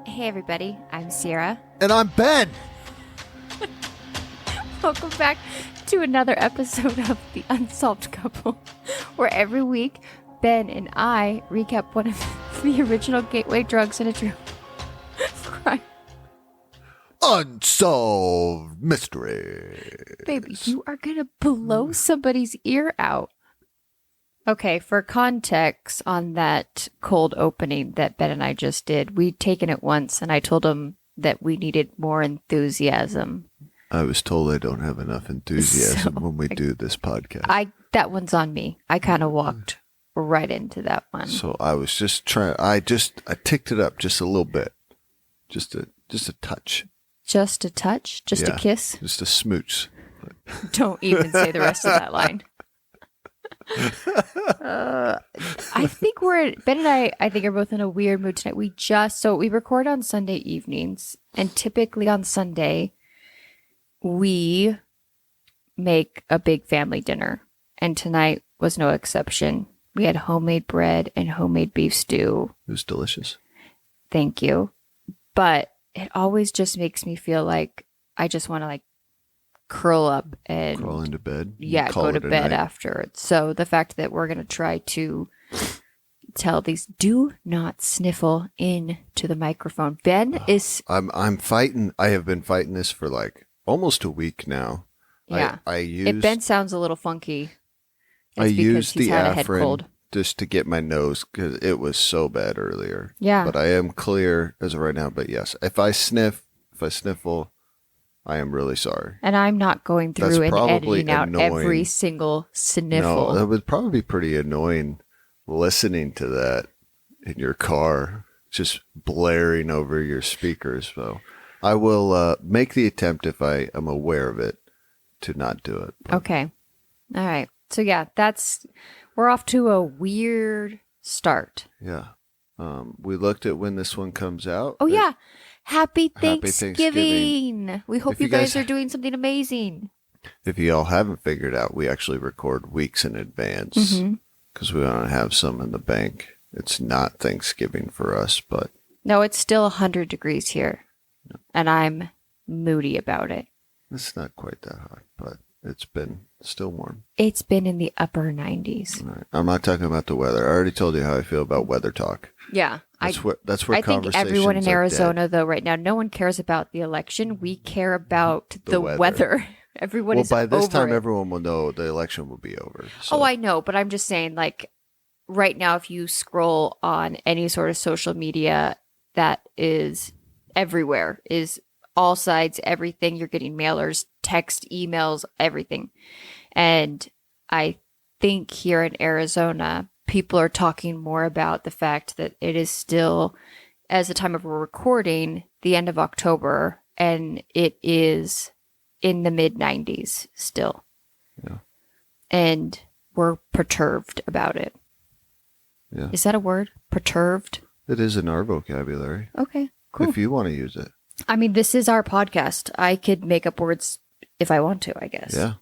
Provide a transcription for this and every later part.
Hey everybody, I'm Sierra. And I'm Ben. Welcome back to another episode of The Unsolved Couple, where every week Ben and I recap one of the original gateway drugs in a true crime. Unsolved mystery. Baby, you are going to blow somebody's ear out. Okay, for context on that cold opening that Ben and I just did, we'd taken it once and I told him that we needed more enthusiasm. I was told I don't have enough enthusiasm when we do this podcast. That one's on me. I kind of walked right into that one. So I was just trying. I ticked it up just a little bit, just a touch. Just a touch, just a kiss. Just a smooch. Don't even say the rest of that line. I think Ben and I think are both in a weird mood tonight. We record on Sunday evenings, and typically on Sunday we make a big family dinner, and tonight was no exception. We had homemade bread and homemade beef stew. It was delicious. Thank you. But it always just makes me feel like I just want to curl up and crawl into bed. Yeah, go to bed after. So the fact that we're going to try to tell these, do not sniffle into the microphone. Ben is... I'm fighting. I have been fighting this for almost a week now. Yeah. If Ben sounds a little funky, I used the Afrin just to get my nose because it was so bad earlier. Yeah. But I am clear as of right now. But yes, if I sniffle, I am really sorry. And I'm not going through and editing out every single sniffle. No, that would probably be pretty annoying listening to that in your car, just blaring over your speakers. So I will make the attempt if I am aware of it to not do it. But. Okay. All right. So yeah, we're off to a weird start. Yeah. We looked at when this one comes out. Oh, yeah. Happy Thanksgiving. We hope you guys are doing something amazing. If you all haven't figured out, we actually record weeks in advance because we want to have some in the bank. It's not Thanksgiving for us, but... No, it's still 100 degrees here, and I'm moody about it. It's not quite that hot, but it's been still warm. It's been in the upper 90s. Right. I'm not talking about the weather. I already told you how I feel about weather talk. Yeah. That's where I think everyone in Arizona, though, right now, no one cares about the election. We care about the weather. Everyone is over by this time, it. everyone will know the election will be over. So. Oh, I know, but I'm just saying, right now, if you scroll on any sort of social media that is everywhere, is all sides, everything, you're getting mailers, text, emails, everything. And I think here in Arizona, people are talking more about the fact that it is still, as the time of we're recording, the end of October, and it is in the mid-90s still. Yeah. And we're perturbed about it. Yeah. Is that a word? Perturbed? It is in our vocabulary. Okay, cool. If you want to use it. I mean, this is our podcast. I could make up words if I want to, I guess. Yeah,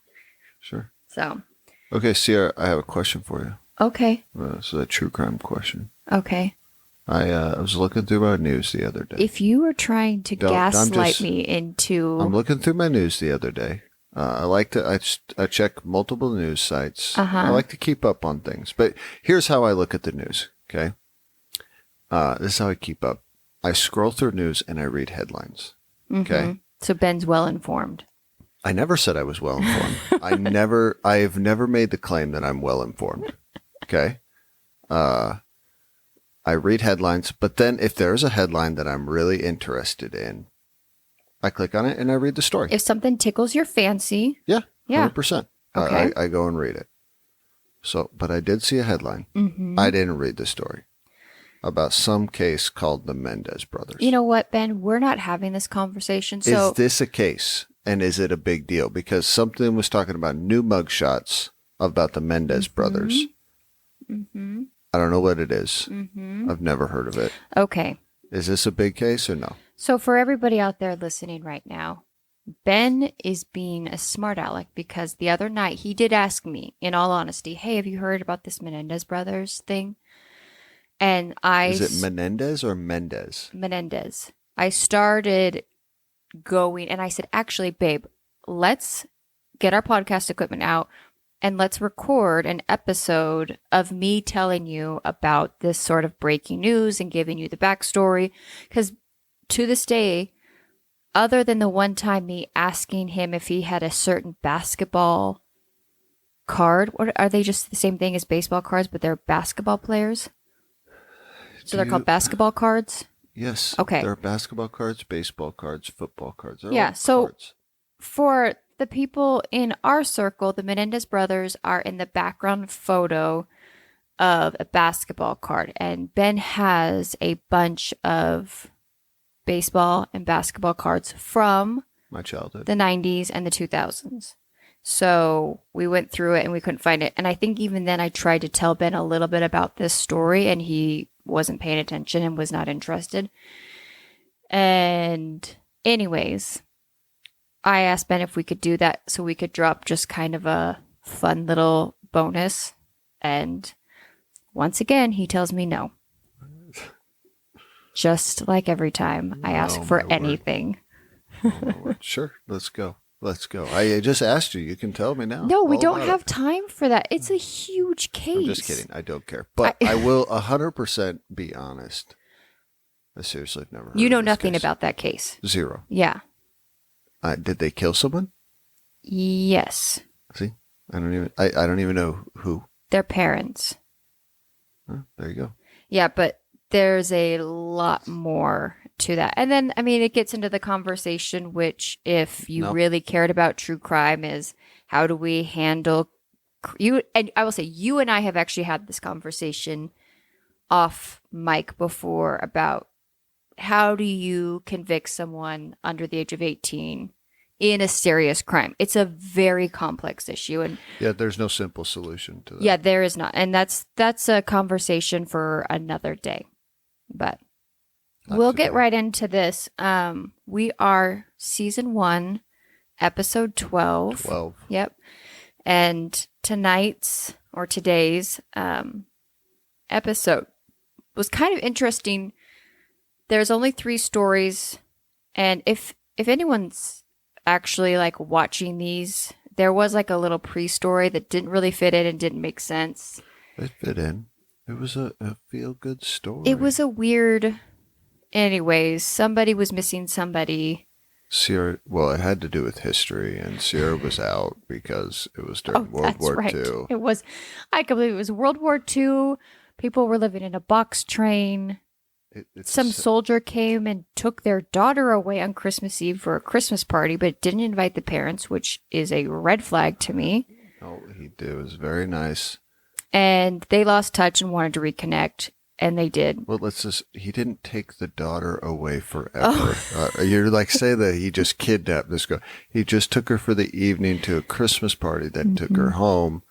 sure. So. Okay, Sierra, I have a question for you. Okay. This is a true crime question. Okay. I was looking through my news the other day. If you were trying to gaslight me into... I'm looking through my news the other day. I check multiple news sites. I like to keep up on things. But here's how I look at the news, okay? This is how I keep up. I scroll through news and I read headlines, okay? So Ben's well-informed. I never said I was well-informed. I have never made the claim that I'm well-informed, okay? I read headlines, but then if there's a headline that I'm really interested in, I click on it and I read the story. If something tickles your fancy. Yeah. 100%. Okay. I go and read it. So, but I did see a headline. I didn't read the story about some case called the Mendez brothers. You know what, Ben? We're not having this conversation. So is this a case and is it a big deal? Because something was talking about new mugshots about the Mendez brothers. I don't know what it is. I've never heard of it. Okay. Is this a big case or no? So for everybody out there listening right now, Ben is being a smart aleck because the other night he did ask me, in all honesty, hey, have you heard about this Menendez brothers thing? And Is it Menendez or Mendez? Menendez. I started going and I said, actually, babe, let's get our podcast equipment out and let's record an episode of me telling you about this sort of breaking news and giving you the backstory. Because to this day, other than the one time me asking him if he had a certain basketball card, what are they, just the same thing as baseball cards, but they're basketball players? So they're called basketball cards? Yes. Okay. There are basketball cards, baseball cards, football cards. They're all So cards. For the people in our circle, the Menendez brothers are in the background photo of a basketball card. And Ben has a bunch of baseball and basketball cards from my childhood, the 90s and the 2000s. So we went through it and we couldn't find it. And I think even then I tried to tell Ben a little bit about this story and he wasn't paying attention and was not interested. And anyways, I asked Ben if we could do that so we could drop just kind of a fun little bonus. And once again, he tells me no. Just like every time I ask for anything. Sure, let's go. Let's go. I just asked you. You can tell me now. No, we don't have time for that. It's a huge case. I'm just kidding. I don't care. But I will 100% be honest. I seriously have never heard You know of this nothing case. about that case. Zero. Yeah. Did they kill someone? Yes. See? I don't even know who. Their parents. Oh, there you go. Yeah, but there's a lot more to that. And then, I mean, it gets into the conversation, which if you really cared about true crime is how do we handle you? And I will say you and I have actually had this conversation off mic before about how do you convict someone under the age of 18 in a serious crime? It's a very complex issue. And yeah, there's no simple solution to that. Yeah, there is not. And that's a conversation for another day. But we'll get right into this. We are season 1, episode 12. 12. Yep. And tonight's or today's episode was kind of interesting. There's only 3 stories, and if anyone's actually like watching these, there was like a little pre-story that didn't really fit in and didn't make sense. It fit in. It was a feel-good story. It was a weird... Anyways, somebody was missing somebody. Sierra, well, it had to do with history, and Sierra was out because it was during World War II. It was, I can believe it was World War II. People were living in a box train. Some soldier came and took their daughter away on Christmas Eve for a Christmas party, but didn't invite the parents, which is a red flag to me. Oh, he did. It was very nice. And they lost touch and wanted to reconnect. And they did. Well, he didn't take the daughter away forever. You're like, say that he just kidnapped this girl. He just took her for the evening to a Christmas party, then took her home,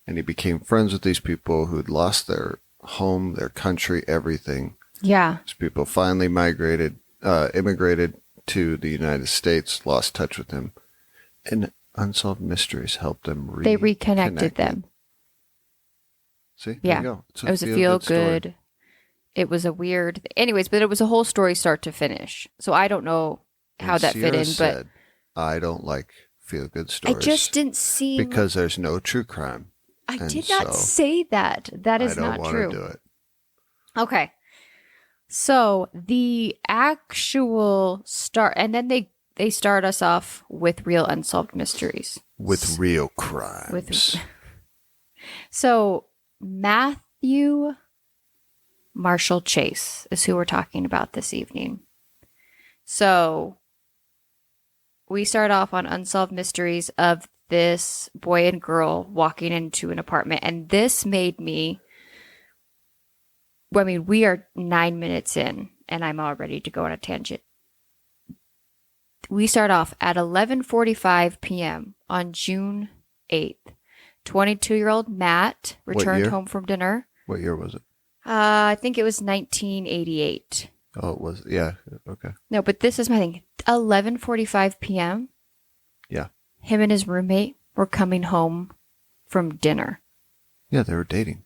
and he became friends with these people who'd lost their home, their country, everything. Yeah. These people finally immigrated to the United States, lost touch with him, and Unsolved Mysteries helped them They reconnected them. See? Yeah. There you go. It was a feel-good... It was a weird... Anyways, but it was a whole story start to finish. So I don't know how that fit in, but... I don't like feel-good stories. I just didn't see... Because there's no true crime. I did not say that. That is not true. I don't want to do it. Okay. So the actual start... And then they start us off with real unsolved mysteries. With real crimes. So Matthew... Marshall Chase is who we're talking about this evening. So we start off on Unsolved Mysteries of this boy and girl walking into an apartment. And this made me... I mean, we are 9 minutes in, and I'm all ready to go on a tangent. We start off at 11:45 p.m. on June 8th. 22-year-old Matt returned home from dinner. What year was it? I think it was 1988. Oh, it was. Yeah. Okay. No, but this is my thing. 11:45 p.m. Yeah. Him and his roommate were coming home from dinner. Yeah, they were dating.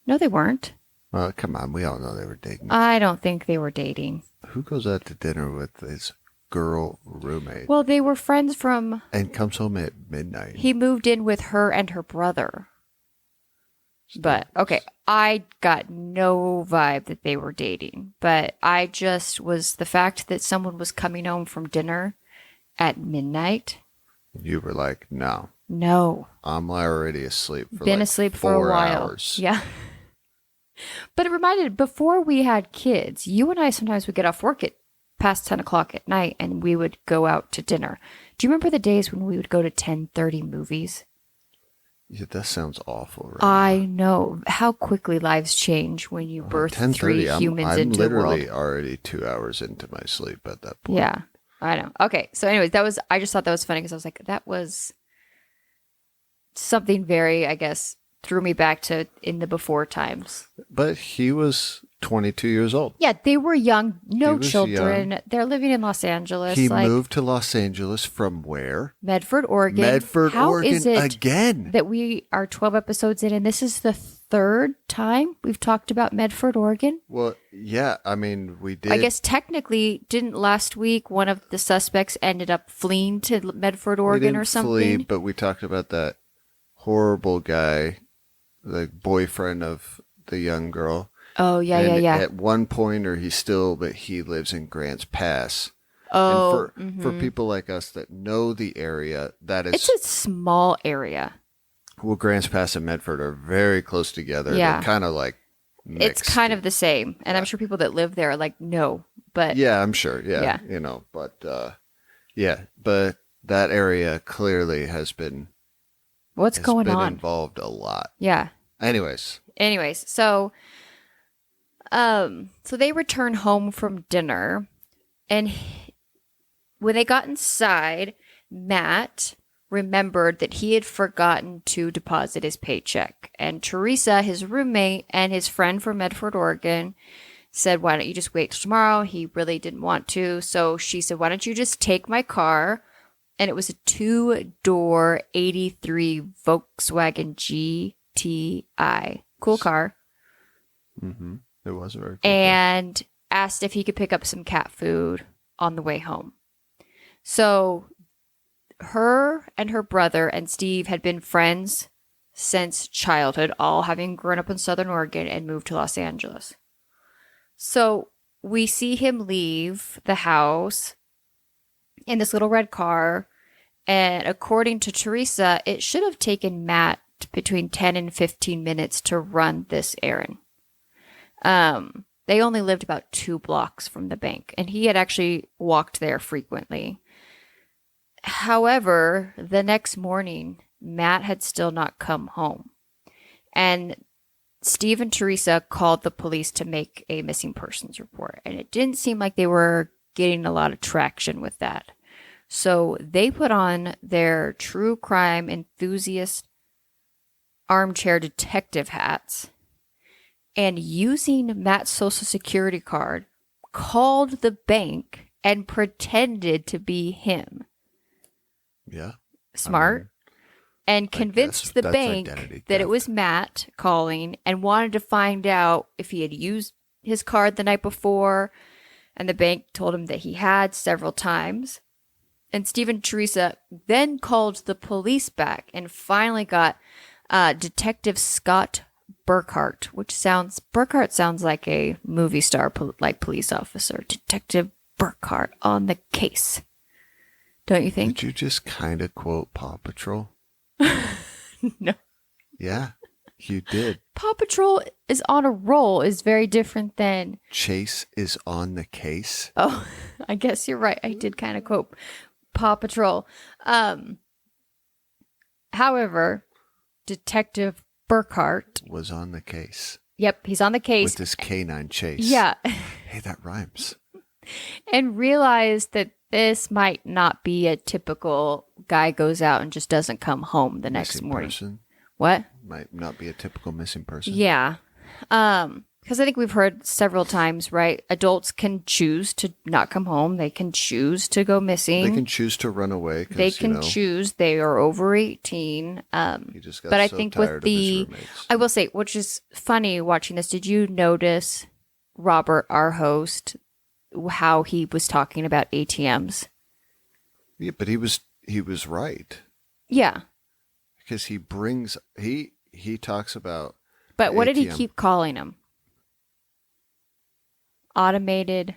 No, they weren't. Well, come on. We all know they were dating. I don't think they were dating. Who goes out to dinner with his girl roommate? Well, they were friends from... And comes home at midnight. He moved in with her and her brother. But, okay, I got no vibe that they were dating. But I just was... The fact that someone was coming home from dinner at midnight... You were like, no. No. I'm already asleep for Been like asleep 4 for a while. hours. Yeah. But it reminded, before we had kids, you and I sometimes would get off work at past 10 o'clock at night and we would go out to dinner. Do you remember the days when we would go to 10:30 movies? Yeah, that sounds awful. Right I now. know how quickly lives change when you birth 3 humans I'm into the world. literally already 2 hours into my sleep at that point. Yeah, I know. Okay, so anyways, I just thought that was funny because I was like, that was something very, I guess, threw me back to in the before times. But he was 22 years old. Yeah, they were young, no He was children. young. They're living in Los Angeles. He moved to Los Angeles from where? Medford, Oregon. Medford, How Oregon is it again. that we are 12 episodes in and this is the third time we've talked about Medford, Oregon? Well, yeah, I mean, we did. I guess technically, didn't last week one of the suspects ended up fleeing to Medford, we Oregon didn't or something? flee, but we talked about that horrible guy, the boyfriend of the young girl. Oh, yeah, and yeah. At one point, but he lives in Grants Pass. Oh, and for people like us that know the area, that is... It's a small area. Well, Grants Pass and Medford are very close together. Yeah. They're kind of like mixed. It's kind of the same. And I'm sure people that live there are like, no. But Yeah, I'm sure. Yeah. But that area clearly has been... What's going been on? Involved a lot. Yeah. Anyways, so they return home from dinner, and when they got inside, Matt remembered that he had forgotten to deposit his paycheck. And Teresa, his roommate and his friend from Medford, Oregon, said, why don't you just wait till tomorrow? He really didn't want to. So she said, why don't you just take my car? And it was a 2-door 83 Volkswagen GTI. Cool car. mm-hmm. It was a very cool And asked if he could pick up some cat food on the way home. So her and her brother and Steve had been friends since childhood, all having grown up in Southern Oregon and moved to Los Angeles. So we see him leave the house in this little red car. And according to Teresa, it should have taken Matt between 10 and 15 minutes to run this errand. They only lived about 2 blocks from the bank, and he had actually walked there frequently. However, the next morning, Matt had still not come home. And Steve and Teresa called the police to make a missing persons report, and it didn't seem like they were getting a lot of traction with that. So they put on their true crime enthusiast armchair detective hats and, using Matt's social security card, called the bank and pretended to be him. Yeah. Smart. And convinced the bank that it was Matt calling and wanted to find out if he had used his card the night before. And the bank told him that he had several times. And Steve and Teresa then called the police back and finally got Detective Scott Burkhart, Burkhart sounds like a movie star, like police officer. Detective Burkhart on the case. Don't you think? Did you just kind of quote Paw Patrol? No. Yeah, you did. Paw Patrol is on a roll is very different than... Chase is on the case. Oh, I guess you're right. I did kind of quote Paw Patrol. However, Detective Burkhart was on the case. Yep, he's on the case. With his canine chase. Yeah. Hey, that rhymes. And realized that this might not be a typical guy goes out and just doesn't come home the next morning. Person. What? Might not be a typical missing person. Yeah. Because I think we've heard several times, right? Adults can choose to not come home. They can choose to go missing. They can choose to run away. They can choose. They are over 18. He just got but I so think tired with of his the, roommates. I will say, which is funny watching this. Did you notice Robert, our host, how he was talking about ATMs? Yeah, but he was right. Yeah. Because he talks about. But what ATM. did he keep calling them? Automated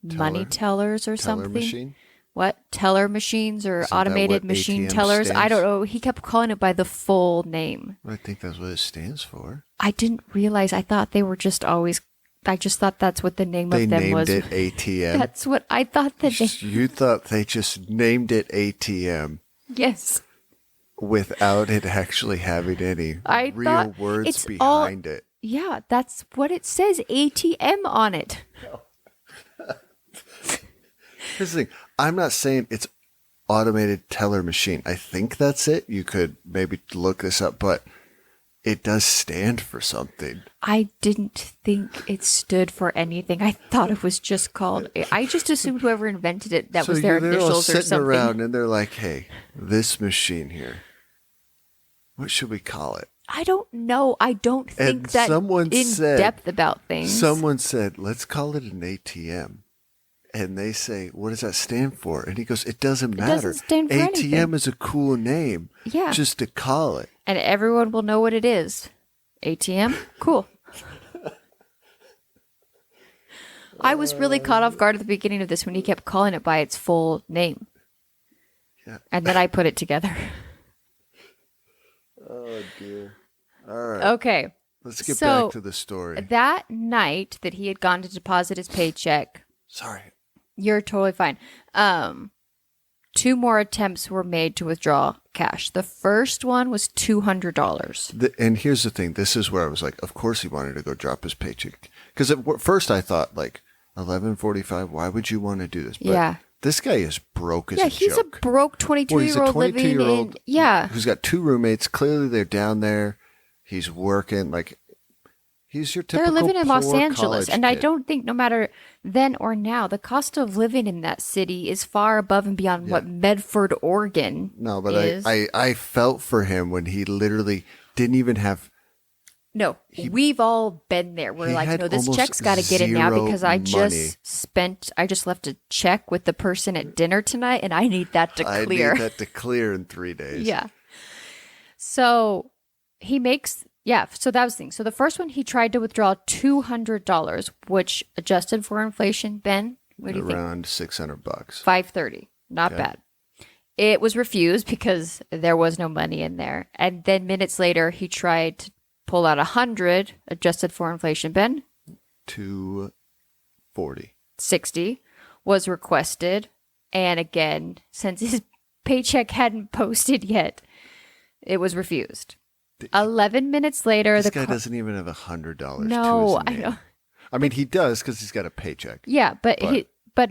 money tellers or something? Machine? What? Teller machines or Isn't automated that what machine ATM tellers? I stands? don't know. He kept calling it by the full name. I think that's what it stands for. I didn't realize. I thought they were just always. I just thought that's what the name of them was. They named it ATM. That's what I thought the name. You thought they just named it ATM. Yes. Without it actually having any real words behind it. Yeah, that's what it says. ATM on it. Here's the thing. I'm not saying it's automated teller machine. I think that's it. You could maybe look this up, but it does stand for something. I didn't think it stood for anything. I thought it was just called. I just assumed whoever invented it, that was their initials all or sitting something. around and they're like, "Hey, this machine here. What should we call it?" I don't know. I don't think that in depth about things. Someone said, "Let's call it an ATM." And they say, "What does that stand for?" And he goes, "It doesn't matter. It doesn't stand for ATM anything. is a cool name. Yeah. Just to call it." And everyone will know what it is. ATM? Cool. I was really caught off guard at the beginning of this when he kept calling it by its full name. Yeah. And then I put it together. Oh, dear. All right. Okay. Let's get back to the story. That night that he had gone to deposit his paycheck. Sorry. You're totally fine. 2 more attempts were made to withdraw cash. The first one was $200. And here's the thing. This is where I was like, of course he wanted to go drop his paycheck. Because at first I thought, like, 11:45, why would you want to do this? But yeah. This guy is broke as a joke. Yeah, he's a broke 22-year-old living in... Yeah. Who's got 2 roommates. Clearly they're down there. He's working. Like, he's your typical They're living in Los poor Angeles. And kid. I don't think no matter then or now, the cost of living in that city is far above and beyond what Medford, Oregon is. I felt for him when he literally didn't even have... No, we've all been there. We're like, no, this check's got to get in now because I just left a check with the person at dinner tonight and I need that to clear. I need that to clear in 3 days. Yeah. So he makes, so that was the thing. So the first one, he tried to withdraw $200, which adjusted for inflation, Ben, what do you think? Around $600. $530. Not bad. It was refused because there was no money in there. And then minutes later, he tried to pull out $100, adjusted for inflation, Ben. $240. $60 was requested. And again, since his paycheck hadn't posted yet, it was refused. 11 minutes later, this guy doesn't even have $100. No, to his name. I know. I mean, he does because he's got a paycheck. Yeah, but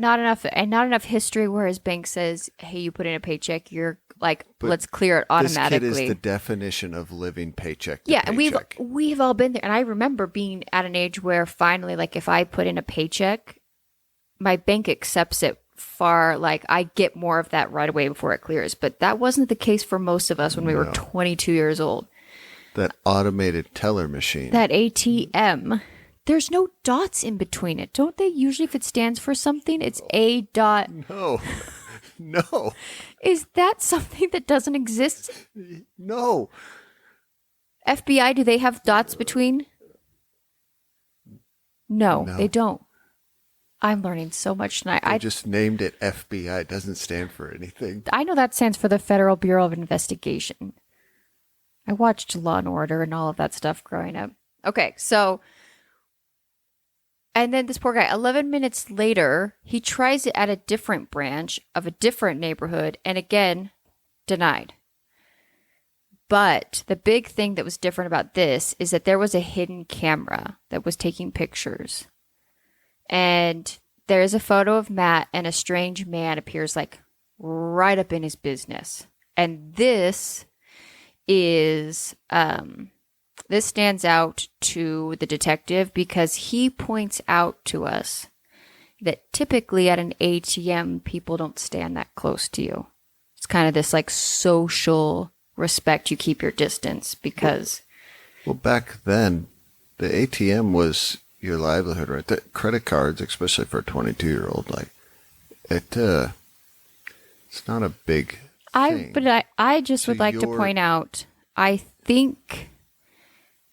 not enough, and not enough history where his bank says, "Hey, you put in a paycheck, you're like, let's clear it automatically." This kid is the definition of living paycheck to yeah, paycheck. and we've all been there. And I remember being at an age where finally, like, if I put in a paycheck, my bank accepts it far. Like, I get more of that right away before it clears. But that wasn't the case for most of us when we were 22 years old. That automated teller machine. That ATM. There's no dots in between it. Don't they usually, if it stands for something, it's A dot? No. No. Is that something that doesn't exist? No. FBI, do they have dots between? No, they don't. I'm learning so much tonight. I just named it FBI. It doesn't stand for anything. I know that stands for the Federal Bureau of Investigation. I watched Law and Order and all of that stuff growing up. Okay, so... And then this poor guy, 11 minutes later, he tries it at a different branch of a different neighborhood, and again, denied. But the big thing that was different about this is that there was a hidden camera that was taking pictures. And there is a photo of Matt, and a strange man appears like right up in his business. And this is This stands out to the detective because he points out to us that typically at an ATM, people don't stand that close to you. It's kind of this like social respect. You keep your distance because... Well, back then, the ATM was your livelihood, right? The credit cards, especially for a 22-year-old, like, it's not a big thing. I just would like to point out, I think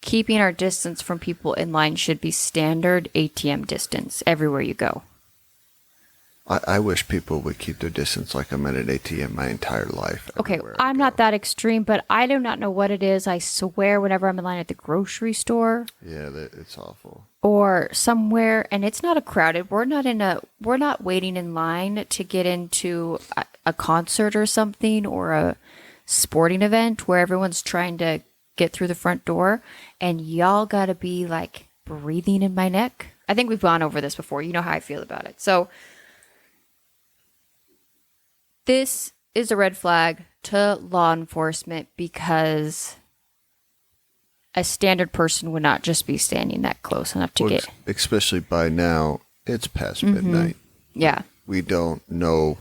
keeping our distance from people in line should be standard ATM distance everywhere you go. I wish people would keep their distance like I'm at an ATM my entire life. Okay, I'm not that extreme, but I do not know what it is. I swear whenever I'm in line at the grocery store. Yeah, it's awful. Or somewhere, and it's not a crowded, we're not waiting in line to get into a concert or something or a sporting event where everyone's trying to get through the front door, and y'all gotta be like breathing in my neck. I think we've gone over this before. You know how I feel about it. So this is a red flag to law enforcement because a standard person would not just be standing that close enough to get... Especially by now, it's past midnight. Yeah. We don't know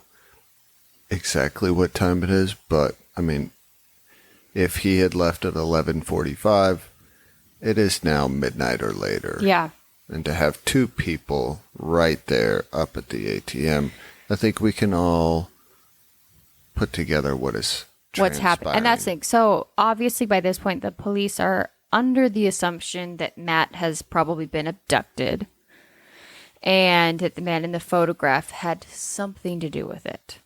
exactly what time it is, but, I mean, if he had left at 11:45, it is now midnight or later. Yeah. And to have two people right there up at the ATM, I think we can all put together what's happened. And that's the thing. So obviously by this point, the police are under the assumption that Matt has probably been abducted and that the man in the photograph had something to do with it.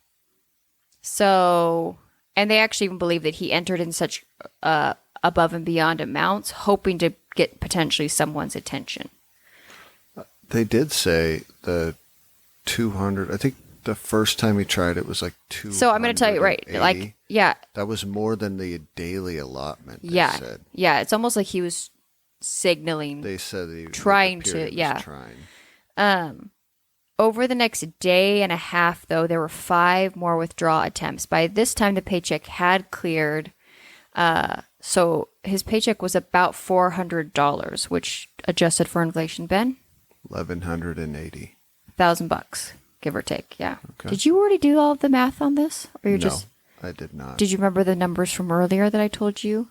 So, and they actually even believe that he entered in such above and beyond amounts, hoping to get potentially someone's attention. They did say the 200, I think the first time he tried it was like 200. So I'm going to tell you, right, like, yeah. That was more than the daily allotment, they said. Yeah, it's almost like he was signaling. They said he trying to, yeah. Over the next day and a half, though, there were 5 more withdrawal attempts. By this time, the paycheck had cleared. So his paycheck was about $400, which adjusted for inflation, Ben? $1,180. $1,000, give or take. Yeah. Okay. Did you already do all of the math on this, or you just? I did not. Did you remember the numbers from earlier that I told you?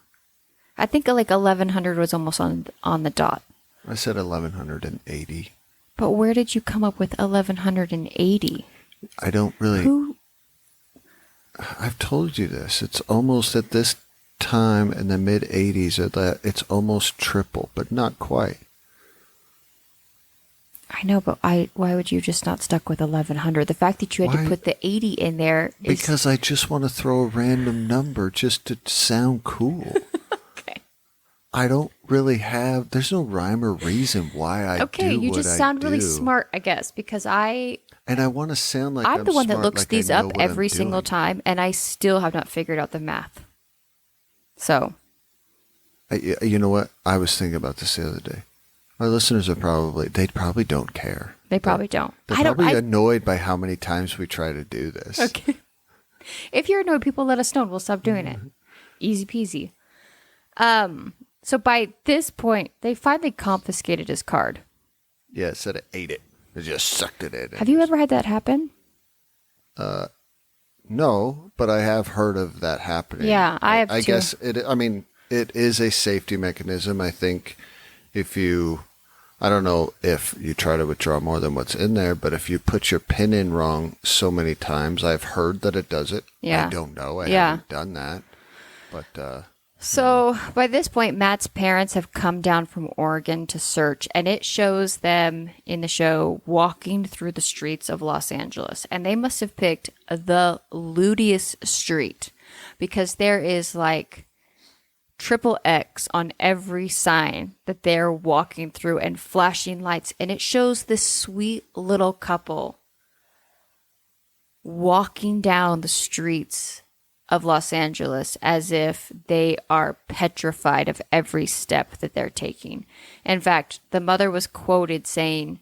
I think like 1,100 was almost on the dot. I said 1,180. But where did you come up with 1,180? I don't really. Who? I've told you this. It's almost at this time in the mid 80s that it's almost triple, but not quite. I know, but why would you just not stuck with 1,100? The fact that you had to put the 80 in there is... Because I just want to throw a random number just to sound cool. Okay. I don't really have... There's no rhyme or reason why I do what I do. Okay, you just sound really smart, I guess, because And I want to sound like I'm the one that looks like these up every single time, and I still have not figured out the math. So... You know what? I was thinking about this the other day. Our listeners are they probably don't care. They probably don't. They're probably annoyed by how many times we try to do this. Okay. If you're annoyed, people let us know and we'll stop doing it. Easy peasy. So by this point, they finally confiscated his card. Yeah, it said it ate it. It just sucked it in. Have you ever had that happen? No, but I have heard of that happening. Yeah, I have too. I guess it is a safety mechanism. I think I don't know if you try to withdraw more than what's in there, but if you put your PIN in wrong so many times, I've heard that it does it. Yeah. I don't know. I haven't done that. But so by this point, Matt's parents have come down from Oregon to search, and it shows them in the show walking through the streets of Los Angeles. And they must have picked the lootiest street because there is like triple X on every sign that they're walking through and flashing lights. And it shows this sweet little couple walking down the streets of Los Angeles as if they are petrified of every step that they're taking. In fact, the mother was quoted saying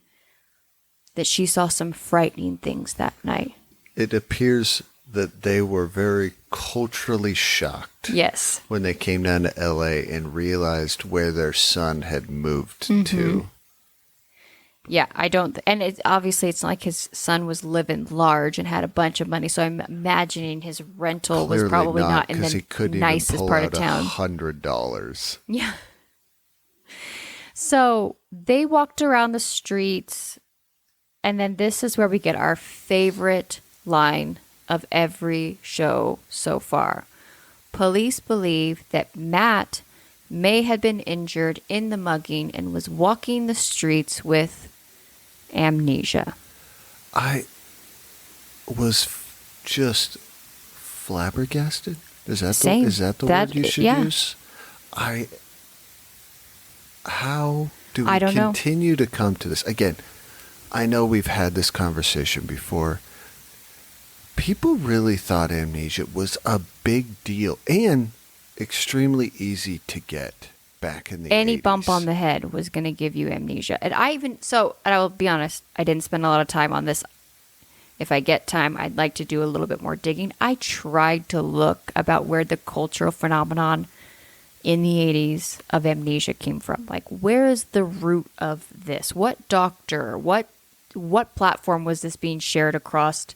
that she saw some frightening things that night. it appears that they were very culturally shocked. Yes. When they came down to LA and realized where their son had moved to. Yeah, I don't, and it's obviously it's not like his son was living large and had a bunch of money. So I'm imagining his rental was probably not in the nicest part of town. $100. Yeah. So they walked around the streets, and then this is where we get our favorite line of every show so far. Police believe that Matt may have been injured in the mugging and was walking the streets with amnesia. I was just flabbergasted. Is that the word you should use? How do we continue to come to this? Again, I know we've had this conversation before. People really thought amnesia was a big deal and extremely easy to get back in the 80s. Any bump on the head was going to give you amnesia. And I will be honest, I didn't spend a lot of time on this. If I get time, I'd like to do a little bit more digging. I tried to look about where the cultural phenomenon in the 80s of amnesia came from. Like, where is the root of this? What doctor, what platform was this being shared across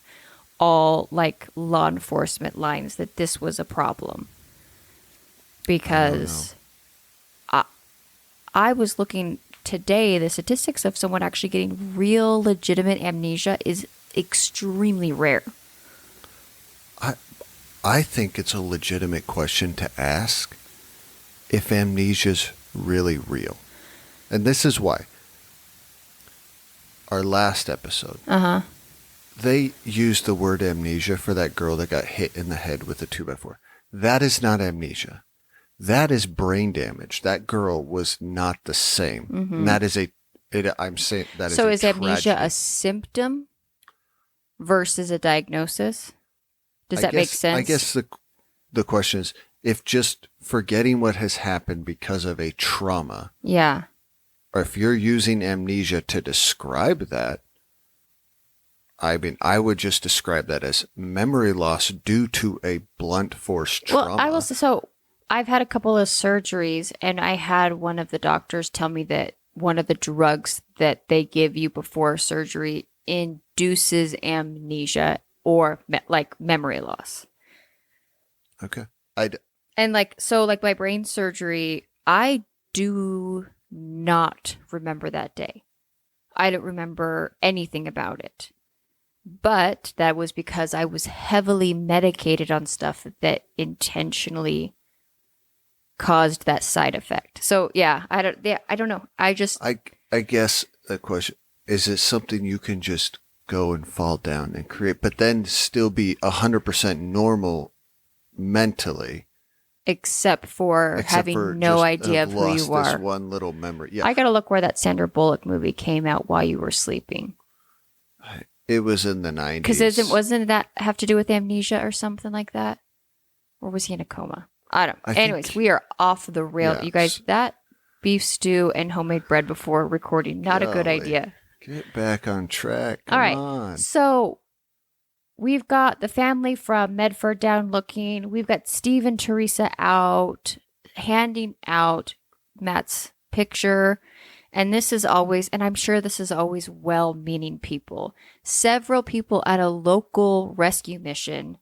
all like law enforcement lines that this was a problem? Because I was looking today, the statistics of someone actually getting real legitimate amnesia is extremely rare. I think it's a legitimate question to ask if amnesia's really real. And this is why. Our last episode. They used the word amnesia for that girl that got hit in the head with a 2x4. That is not amnesia. That is brain damage. That girl was not the same. And that is I'm saying that so is amnesia a symptom versus a diagnosis? Does that make sense? I guess the question is, if just forgetting what has happened because of a trauma. Yeah. Or if you're using amnesia to describe that, I mean, I would just describe that as memory loss due to a blunt force trauma. Well, I've had a couple of surgeries, and I had one of the doctors tell me that one of the drugs that they give you before surgery induces amnesia or like memory loss. Okay. And my brain surgery, I do not remember that day. I don't remember anything about it. But that was because I was heavily medicated on stuff that intentionally caused that side effect. So yeah, I don't know. I guess the question is, it something you can just go and fall down and create, but then still be 100% normal mentally, except for having no idea of who you are. This one little memory. Yeah, I gotta look where that Sandra Bullock movie came out while you were sleeping. It was in the 90s. Because wasn't that have to do with amnesia or something like that? Or was he in a coma? I don't know. Anyways, we are off the rail. Yeah, you guys, that beef stew and homemade bread before recording, not a good idea. Get back on track. All right. So we've got the family from Medford down looking. We've got Steve and Teresa out, handing out Matt's picture. And this is always, and I'm sure this is always well-meaning people. Several people at a local rescue mission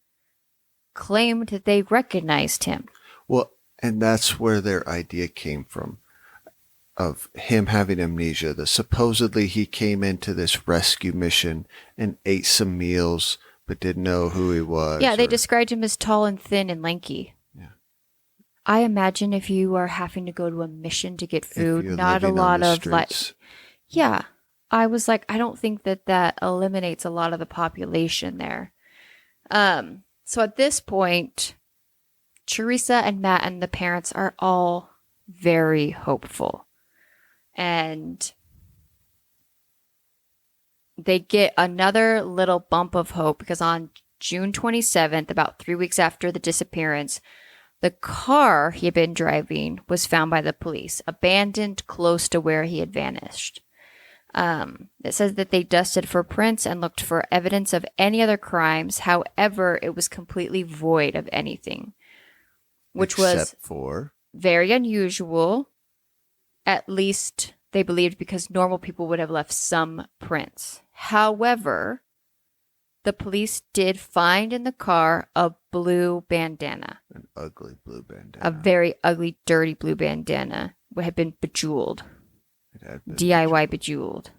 claimed that they recognized him. Well, and that's where their idea came from, of him having amnesia. That supposedly he came into this rescue mission and ate some meals, but didn't know who he was. Yeah, they described him as tall and thin and lanky. Yeah. I imagine if you are having to go to a mission to get food, not a lot of like, yeah. I was like, I don't think that eliminates a lot of the population there. So at this point, Teresa and Matt and the parents are all very hopeful. And they get another little bump of hope because on June 27th, about 3 weeks after the disappearance, the car he had been driving was found by the police, abandoned close to where he had vanished. It says that they dusted for prints and looked for evidence of any other crimes. However, it was completely void of anything, which Except was for very unusual, at least they believed, because normal people would have left some prints. However, the police did find in the car a blue bandana. an ugly blue bandana. A very ugly, dirty blue bandana. It had been bejeweled. It had been DIY bejeweled.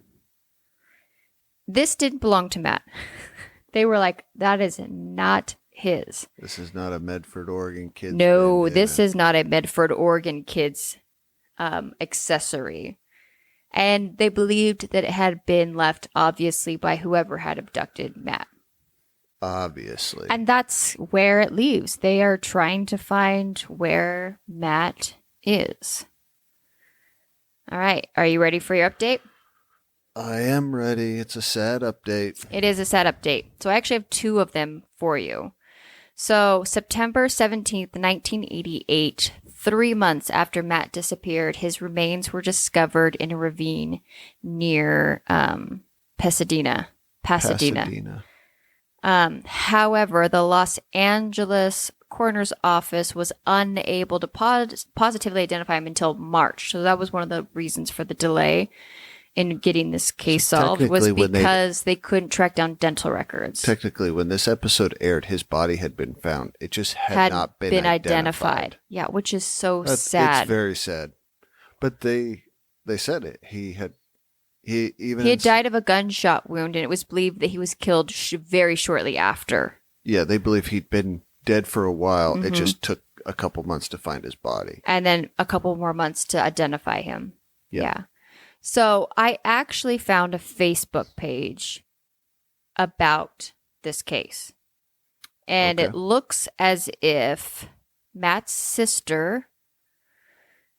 This didn't belong to Matt. They were like, that is not his. This is not a Medford, Oregon kid's No, bandana. this is not a Medford, Oregon kid's accessory. And they believed that it had been left, obviously, by whoever had abducted Matt. Obviously. And that's where it leaves. They are trying to find where Matt is. All right. Are you ready for your update? I am ready. It's a sad update. It is a sad update. So I actually have two of them for you. So September 17th, 1988, 3 months after Matt disappeared, his remains were discovered in a ravine near Pasadena. However, the Los Angeles coroner's office was unable to positively identify him until March. So that was one of the reasons for the delay in getting this case solved, was because they couldn't track down dental records. Technically, when this episode aired, his body had been found. It just had not been identified. Yeah, which is sad. It's very sad. But they said it. He had died of a gunshot wound, and it was believed that he was killed very shortly after. Yeah, they believe he'd been dead for a while. Mm-hmm. It just took a couple months to find his body. And then a couple more months to identify him. Yep. Yeah. So I actually found a Facebook page about this case. And It looks as if Matt's sister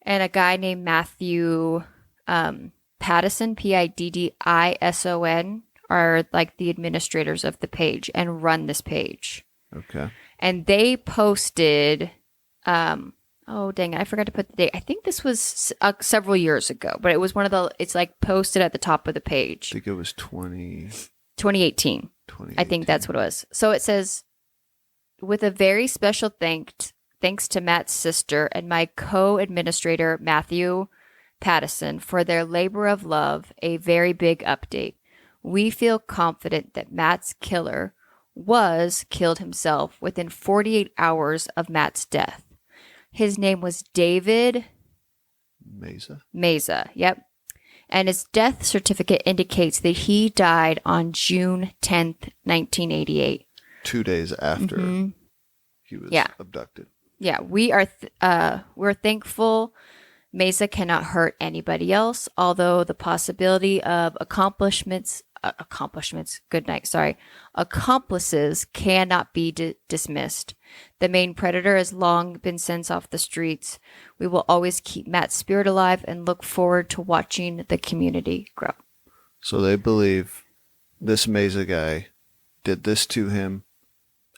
and a guy named Matthew Paddison, Piddison, are like the administrators of the page and run this page. Okay. And they posted, oh, dang it, I forgot to put the date. I think this was several years ago, but it was it's like posted at the top of the page. I think it was 2018. I think that's what it was. So it says, with a very special thanks to Matt's sister and my co-administrator, Matthew Paddison, for their labor of love, a very big update. We feel confident that Matt's killer was killed himself within 48 hours of Matt's death. His name was David Meza. Yep. And his death certificate indicates that he died on June 10th, 1988. 2 days after he was abducted. Yeah, we're thankful Meza cannot hurt anybody else, although the possibility of accomplices cannot be dismissed. The main predator has long been sent off the streets. We will always keep Matt's spirit alive and look forward to watching the community grow. So they believe this Meza guy did this to him.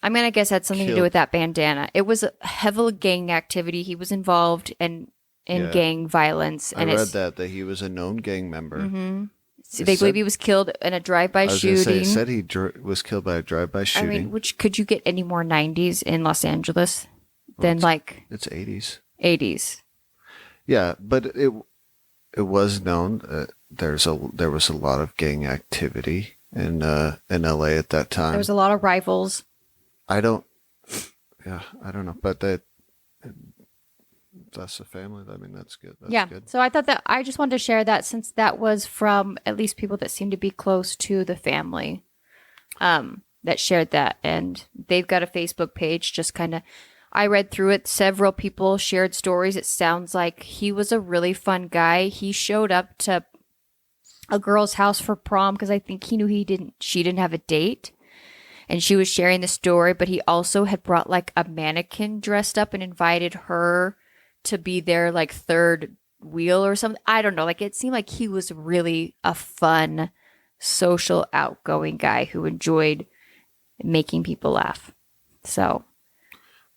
I mean, I guess it had something to do with that bandana. It was a heavy gang activity. He was involved in gang violence. And I read that he was a known gang member. Mm-hmm. So they believe he was killed in a drive-by shooting. It said he was killed by a drive-by shooting. I mean, which could you get any more 90s in Los Angeles than it's 80s. 80s. Yeah, but it was known that there was a lot of gang activity in LA at that time. There was a lot of rivals. I don't know, but that's the family. I mean, that's good. That's good. So I thought that I just wanted to share that, since that was from at least people that seem to be close to the family that shared that. And they've got a Facebook page, just kind of, I read through it. Several people shared stories. It sounds like he was a really fun guy. He showed up to a girl's house for prom because I think he knew she didn't have a date. And she was sharing the story, but he also had brought like a mannequin dressed up and invited her to be their like third wheel or something. I don't know. Like, it seemed like he was really a fun, social, outgoing guy who enjoyed making people laugh. So.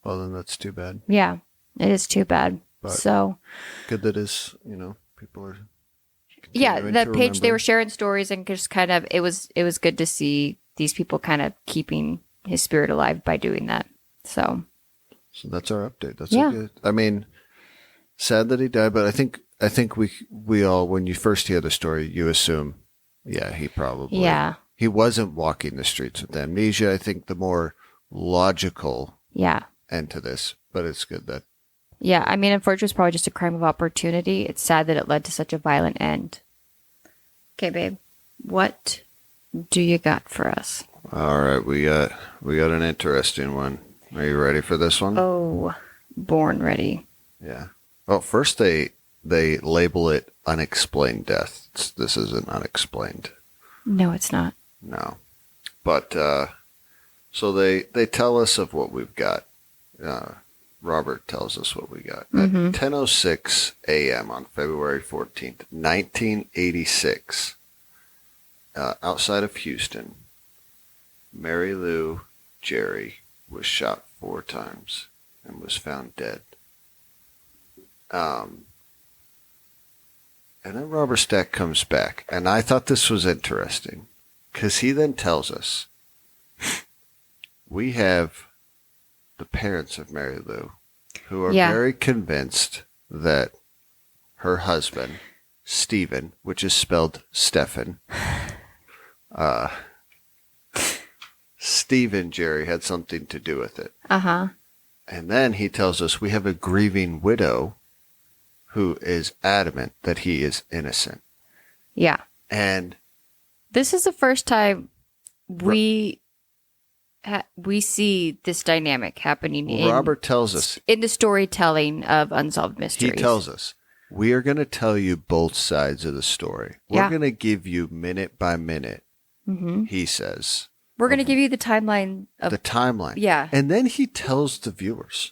Well, then that's too bad. Yeah, it is too bad. But so. Good that people Yeah, Continuing the to page they remember. were sharing stories and just kind of it was good to see these people kind of keeping his spirit alive by doing that. So that's our update. That's Yeah. a good. I mean, sad that he died, but I think we all, when you first hear the story, you assume, yeah, he wasn't walking the streets with amnesia. I think the more logical end to this, but it's good that. Yeah, I mean, unfortunately, it's probably just a crime of opportunity. It's sad that it led to such a violent end. Okay, babe, what do you got for us? All right, we got an interesting one. Are you ready for this one? Oh, born ready. Yeah. Well, first they label it unexplained death. This isn't unexplained. No, it's not. No. But so they tell us of what we've got. Robert tells us what we got. At 10:06 a.m. on February 14th, 1986, outside of Houston, Mary Lou Jerry was shot 4 times and was found dead. And then Robert Stack comes back, and I thought this was interesting because he then tells us we have the parents of Mary Lou who are very convinced that her husband, Stephen, which is spelled Stefan, Stephen Jerry had something to do with it. Uh-huh. And then he tells us we have a grieving widow who is adamant that he is innocent. Yeah. And this is the first time we see this dynamic happening. Robert tells us in the storytelling of Unsolved Mysteries. He tells us we are going to tell you both sides of the story. We're going to give you minute by minute. He says we're going to give you the timeline of the timeline. Yeah. And then he tells the viewers,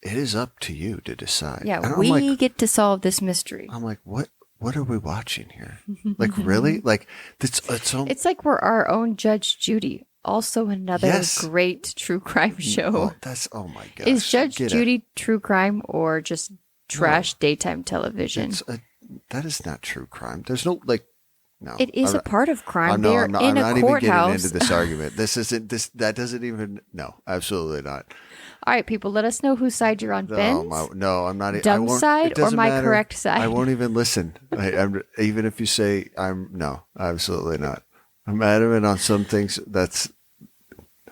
it is up to you to decide. Yeah, and we get to solve this mystery. I'm like, what are we watching here? Like, really? Like, it's like we're our own Judge Judy. Also another great true crime show. Oh my gosh. Is Judge Judy true crime or just trash daytime television? That is not true crime. There's no, like, no. It is a part of crime. No, They're I'm not in a even courthouse. getting into this argument. That doesn't even, no, absolutely not. All right, people, let us know whose side you're on, Ben's. No, I'm not. Dumb side or my correct side? I won't even listen. Even if you say no, absolutely not. I'm adamant on some things. That's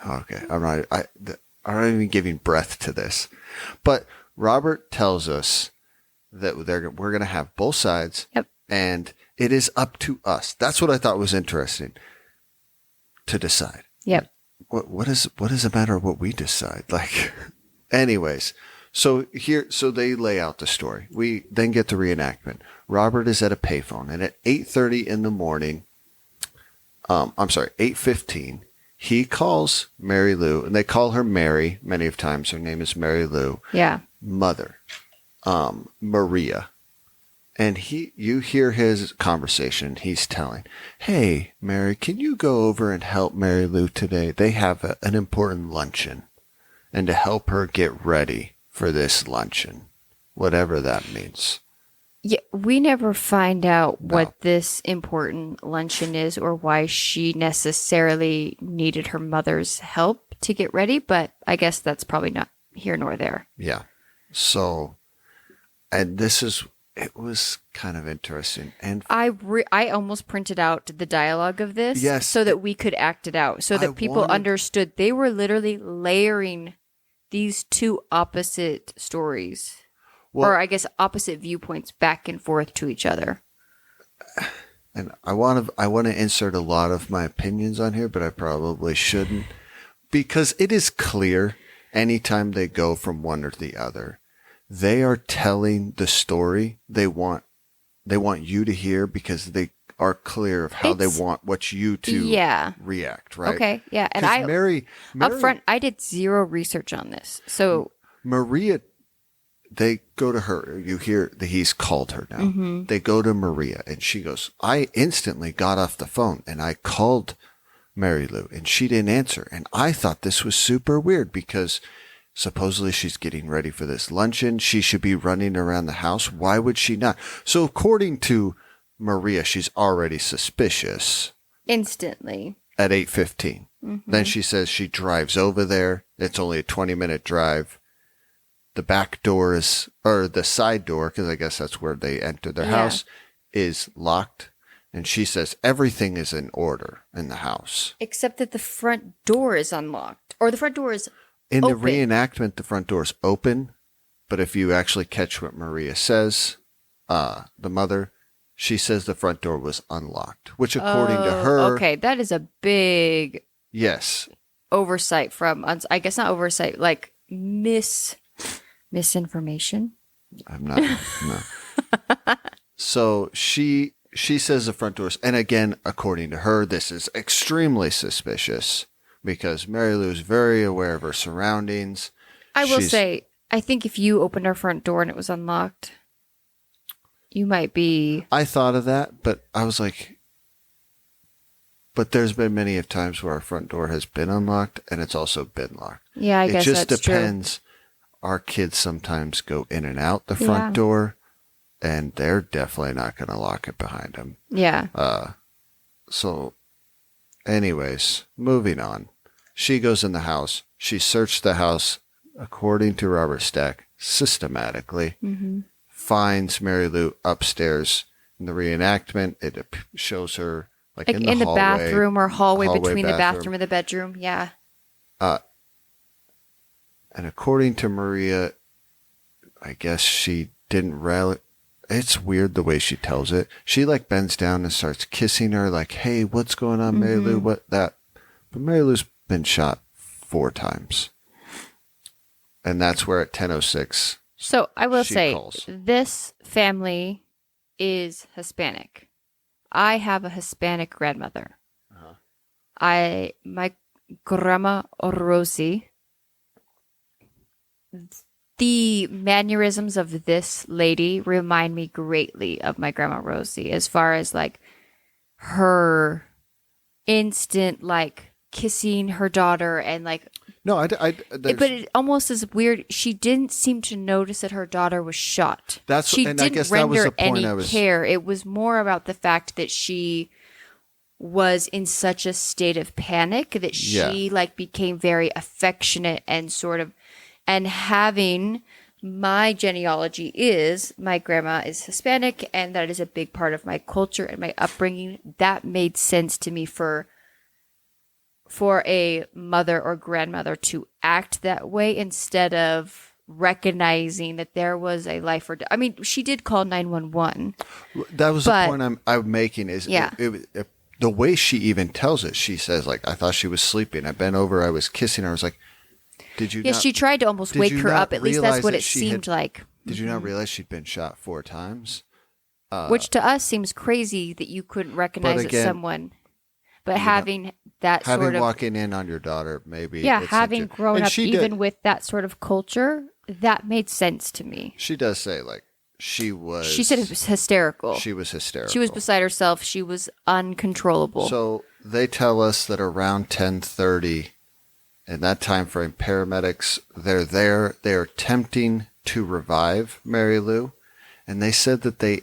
okay. I'm not even giving breath to this. But Robert tells us that we're going to have both sides. Yep. And it is up to us. That's what I thought was interesting to decide. Yep. What does it matter what we decide? Like, anyways, so they lay out the story. We then get the reenactment. Robert is at a payphone, and at 8:30 in the morning, 8:15, he calls Mary Lou, and they call her Mary many of times. Her name is Mary Lou. Yeah. Mother, Maria. And you hear his conversation. He's telling, hey, Mary, can you go over and help Mary Lou today? They have an important luncheon. And to help her get ready for this luncheon, whatever that means. Yeah, we never find out what this important luncheon is or why she necessarily needed her mother's help to get ready. But I guess that's probably not here nor there. Yeah. So, and it was kind of interesting, and I almost printed out the dialogue of this, so that we could act it out, so that people understood they were literally layering these two opposite stories, or I guess opposite viewpoints back and forth to each other. And I want to insert a lot of my opinions on here, but I probably shouldn't, because it is clear anytime they go from one or the other. They are telling the story they want you to hear because they are clear of how they want you to react, right? Okay, yeah. And Mary up front, I did zero research on this. So Maria, they go to her. You hear that he's called her now. Mm-hmm. They go to Maria, and she goes, I instantly got off the phone, and I called Mary Lou, and she didn't answer. And I thought this was super weird because supposedly she's getting ready for this luncheon. She should be running around the house. Why would she not? So according to Maria, she's already suspicious. Instantly. At 8:15. Then she says she drives over there. It's only a 20-minute drive. The back door or the side door, because I guess that's where they enter their house, is locked. And she says everything is in order in the house. Except that the front door is unlocked. Or the front door is in open. the reenactment, the front door is open. But if you actually catch what Maria says, the mother, she says the front door was unlocked. Which according to her... Okay, that is a big... Yes. Oversight from... I guess not oversight, like misinformation. I'm not... No. So she says the front doors, and again, according to her, this is extremely suspicious because Mary Lou is very aware of her surroundings. I will say, I think if you opened our front door and it was unlocked, you might be... I thought of that, but I was like, but there's been many of times where our front door has been unlocked and it's also been locked. Yeah, I guess that's true. It just depends. Our kids sometimes go in and out the front door. And they're definitely not going to lock it behind them. Yeah. So, anyways, moving on. She goes in the house. She searched the house, according to Robert Stack, systematically. Finds Mary Lou upstairs. In the reenactment, it shows her like in the hallway, bathroom or hallway between the bathroom and the bedroom. Yeah. And according to Maria, I guess she didn't rally. It's weird the way she tells it. She like bends down and starts kissing her like, hey, what's going on, Mary Lou? What that? But Mary Lou's been shot 4 times. And that's where at 10:06. So I will say this family is Hispanic. I have a Hispanic grandmother. My grandma Rosie, the mannerisms of this lady remind me greatly of my grandma Rosie, as far as like her instant like kissing her daughter and like but it almost is weird. She didn't seem to notice that her daughter was shot. She didn't render any care. It was more about the fact that she was in such a state of panic that she like became very affectionate and sort of. And having my genealogy is my grandma is Hispanic, and that is a big part of my culture and my upbringing. That made sense to me for a mother or grandmother to act that way instead of recognizing that there was a life or death. I mean, she did call 911. That was the point I'm making. Is the way she even tells it. She says like, I thought she was sleeping. I bent over. I was kissing her. I was like. She tried to almost wake her up. At least that's what it seemed like. Did you not realize she'd been shot 4 times? Which to us seems crazy that you couldn't recognize it someone. But having walking in on your daughter, maybe. Yeah, having grown up even with that sort of culture, that made sense to me. She does say like she said it was hysterical. She was hysterical. She was beside herself. She was uncontrollable. So they tell us that around 10:30. In that time frame, paramedics, they're there. They're attempting to revive Mary Lou. And they said that they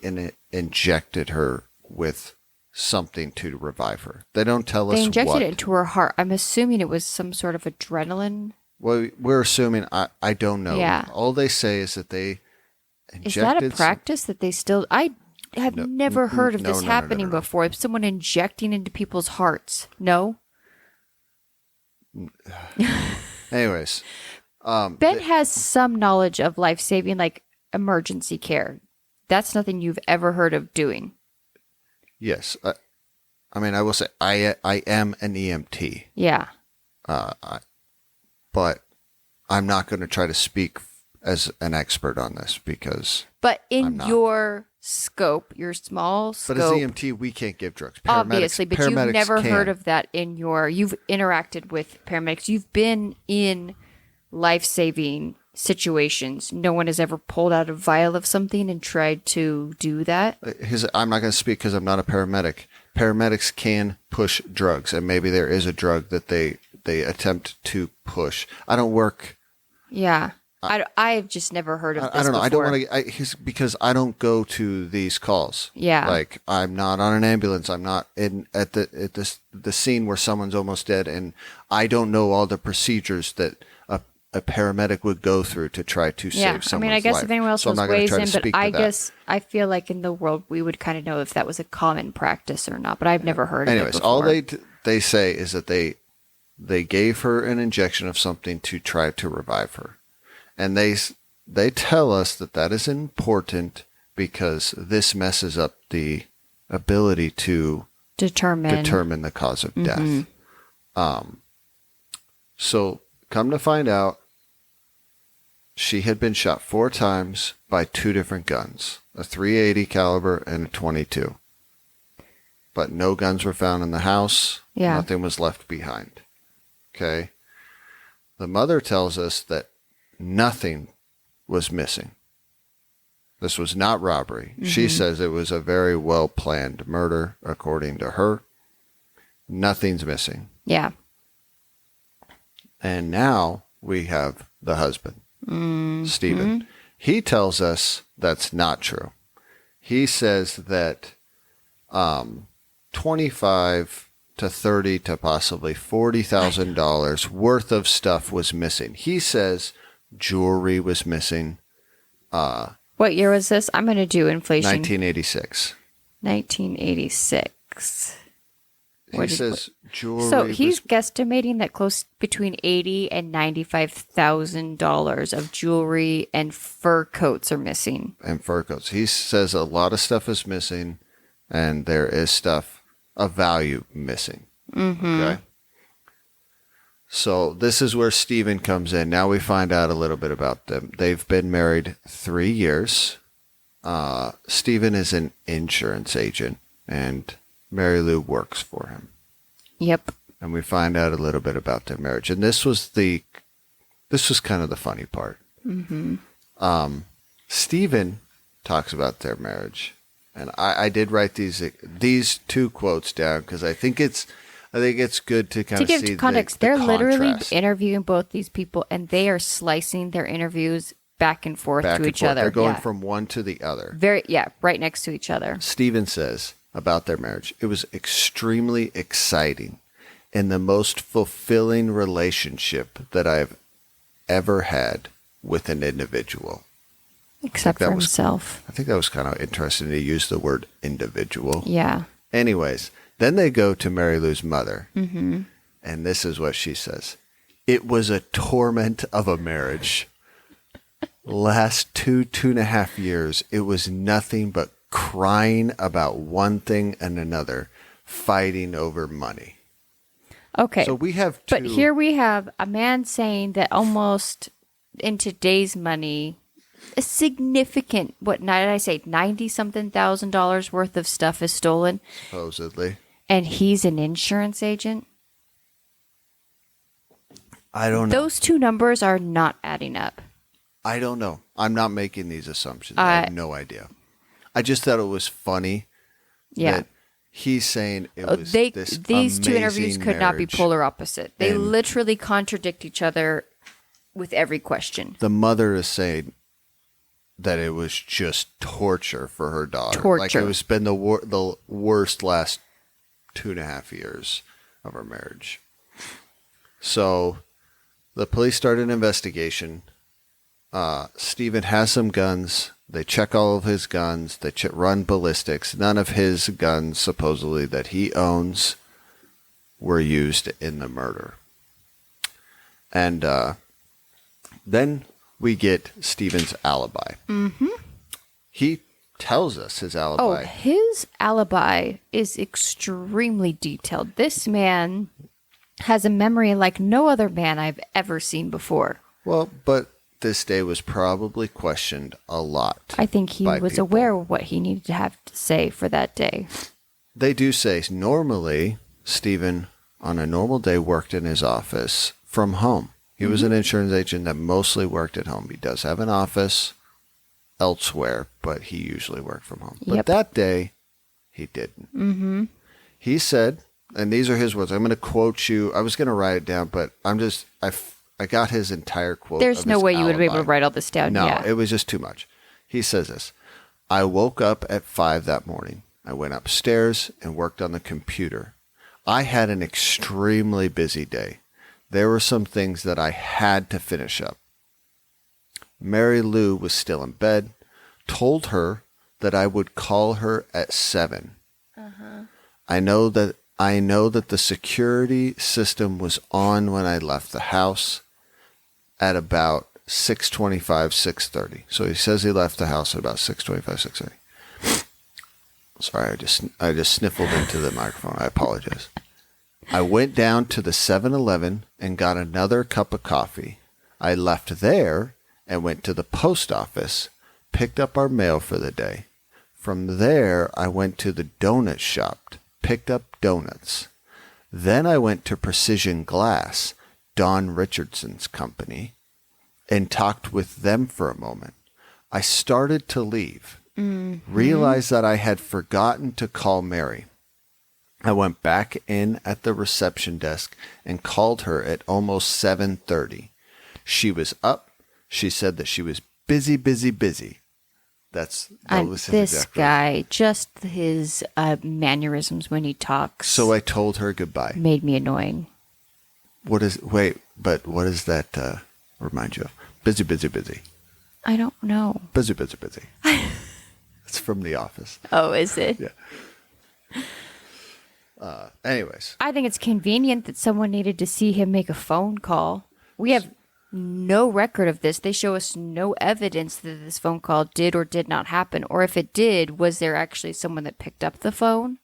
injected her with something to revive her. They don't tell us what. They injected it into her heart. I'm assuming it was some sort of adrenaline. Well, we're assuming. I don't know. Yeah. All they say is that they injected. Is that a practice that they still... I have never heard of this happening before. Someone injecting into people's hearts. No? Anyways, Ben has some knowledge of life-saving, like emergency care. That's nothing you've ever heard of doing. Yes, I mean I will say I am an EMT. Yeah. But I'm not going to try to speak as an expert on this because. But in your scope, your small scope. But as EMT, we can't give drugs. Obviously, but you've never heard of that you've interacted with paramedics. You've been in life-saving situations. No one has ever pulled out a vial of something and tried to do that. I'm not going to speak because I'm not a paramedic. Paramedics can push drugs, and maybe there is a drug that they attempt to push. I don't work. Yeah. I've just never heard of this I don't know. before. I don't want to, because I don't go to these calls. Yeah. Like, I'm not on an ambulance. I'm not at the scene where someone's almost dead. And I don't know all the procedures that a paramedic would go through to try to save someone's life. I mean, I guess if anyone else was weighs in, but I guess I feel like in the world we would kind of know if that was a common practice or not, but I've never heard of it before. All they say is that they gave her an injection of something to try to revive her. And they tell us that is important because this messes up the ability to determine the cause of death. So come to find out, she had been shot 4 times by 2 different guns, a .380 caliber and a .22. But no guns were found in the house. Yeah. Nothing was left behind. Okay. The mother tells us that nothing was missing. This was not robbery. She says it was a very well-planned murder, according to her. Nothing's missing. Yeah. And now we have the husband, Stephen. He tells us that's not true. He says that 25 to 30 to possibly $40,000 worth of stuff was missing. He says jewelry was missing. What year was this? I'm going to do inflation. 1986. 1986. He says jewelry. So he's guesstimating that close between $80,000 and $95,000 of jewelry and fur coats are missing. And fur coats. He says a lot of stuff is missing, and there is stuff of value missing. Okay. So this is where Stephen comes in. Now we find out a little bit about them. They've been married 3 years. Stephen is an insurance agent, and Mary Lou works for him. Yep. And we find out a little bit about their marriage. And this was kind of the funny part. Stephen talks about their marriage. And I did write these 2 quotes down because I think it's good to kind of see give context. the they're contrast. Literally interviewing both these people, and they are slicing their interviews back and forth to each other. They're going from one to the other. Right next to each other. Stephen says about their marriage, it was extremely exciting and the most fulfilling relationship that I've ever had with an individual. Except for himself. I think that was kind of interesting to use the word individual. Yeah. Anyways, then they go to Mary Lou's mother. And this is what she says. It was a torment of a marriage. Last 2.5 years, it was nothing but crying about one thing and another, fighting over money. Okay. So we have But here we have a man saying that almost in today's money, a significant, what did I say, $90-something thousand worth of stuff is stolen. Supposedly. And he's an insurance agent. I don't know. Those 2 numbers are not adding up. I don't know. I'm not making these assumptions. I have no idea. I just thought it was funny. Yeah. That he's saying it was these 2 interviews could not be polar opposite. They literally contradict each other with every question. The mother is saying that it was just torture for her daughter. Torture. Like it was been the worst last 2.5 years of her marriage. So the police started an investigation. Stephen has some guns. They check all of his guns. They run ballistics. None of his guns, supposedly, that he owns were used in the murder. And then we get Stephen's alibi. He tells us his alibi. Oh, his alibi is extremely detailed. This man has a memory like no other man I've ever seen before. Well, but this day was probably questioned a lot. I think he was aware of what he needed to have to say for that day. They do say normally Stephen, on a normal day, worked in his office from home. He was an insurance agent that mostly worked at home. He does have an office elsewhere, but he usually worked from home. But that day, he didn't. He said, and these are his words. I'm going to quote you. I was going to write it down, but I got his entire quote. There's no way you would be able to alibi. write all this down. No, Yeah. it was just too much. He says this. I woke up at 5 that morning. I went upstairs and worked on the computer. I had an extremely busy day. There were some things that I had to finish up. Mary Lou was still in bed. Told her that I would call her at 7. I know that the security system was on when I left the house at about 6:25, 6:30. So he says he left the house at about 6:25, 6:30. Sorry, I just sniffled into the microphone. I apologize. I went down to the 7-Eleven and got another cup of coffee. I left there and went to the post office, picked up our mail for the day. From there, I went to the donut shop, picked up donuts. Then I went to Precision Glass, Don Richardson's company, and talked with them for a moment. I started to leave, realized that I had forgotten to call Mary. I went back in at the reception desk and called her at almost 7:30. She was up. She said that she was busy. That was his this exact guy, just his mannerisms when he talks. So I told her goodbye. Made me annoying. What does that remind you of? Busy. I don't know. Busy. It's from The Office. Oh, is it? Yeah. Anyways. I think it's convenient that someone needed to see him make a phone call. We have no record of this. They show us no evidence that this phone call did or did not happen. Or if it did, was there actually someone that picked up the phone?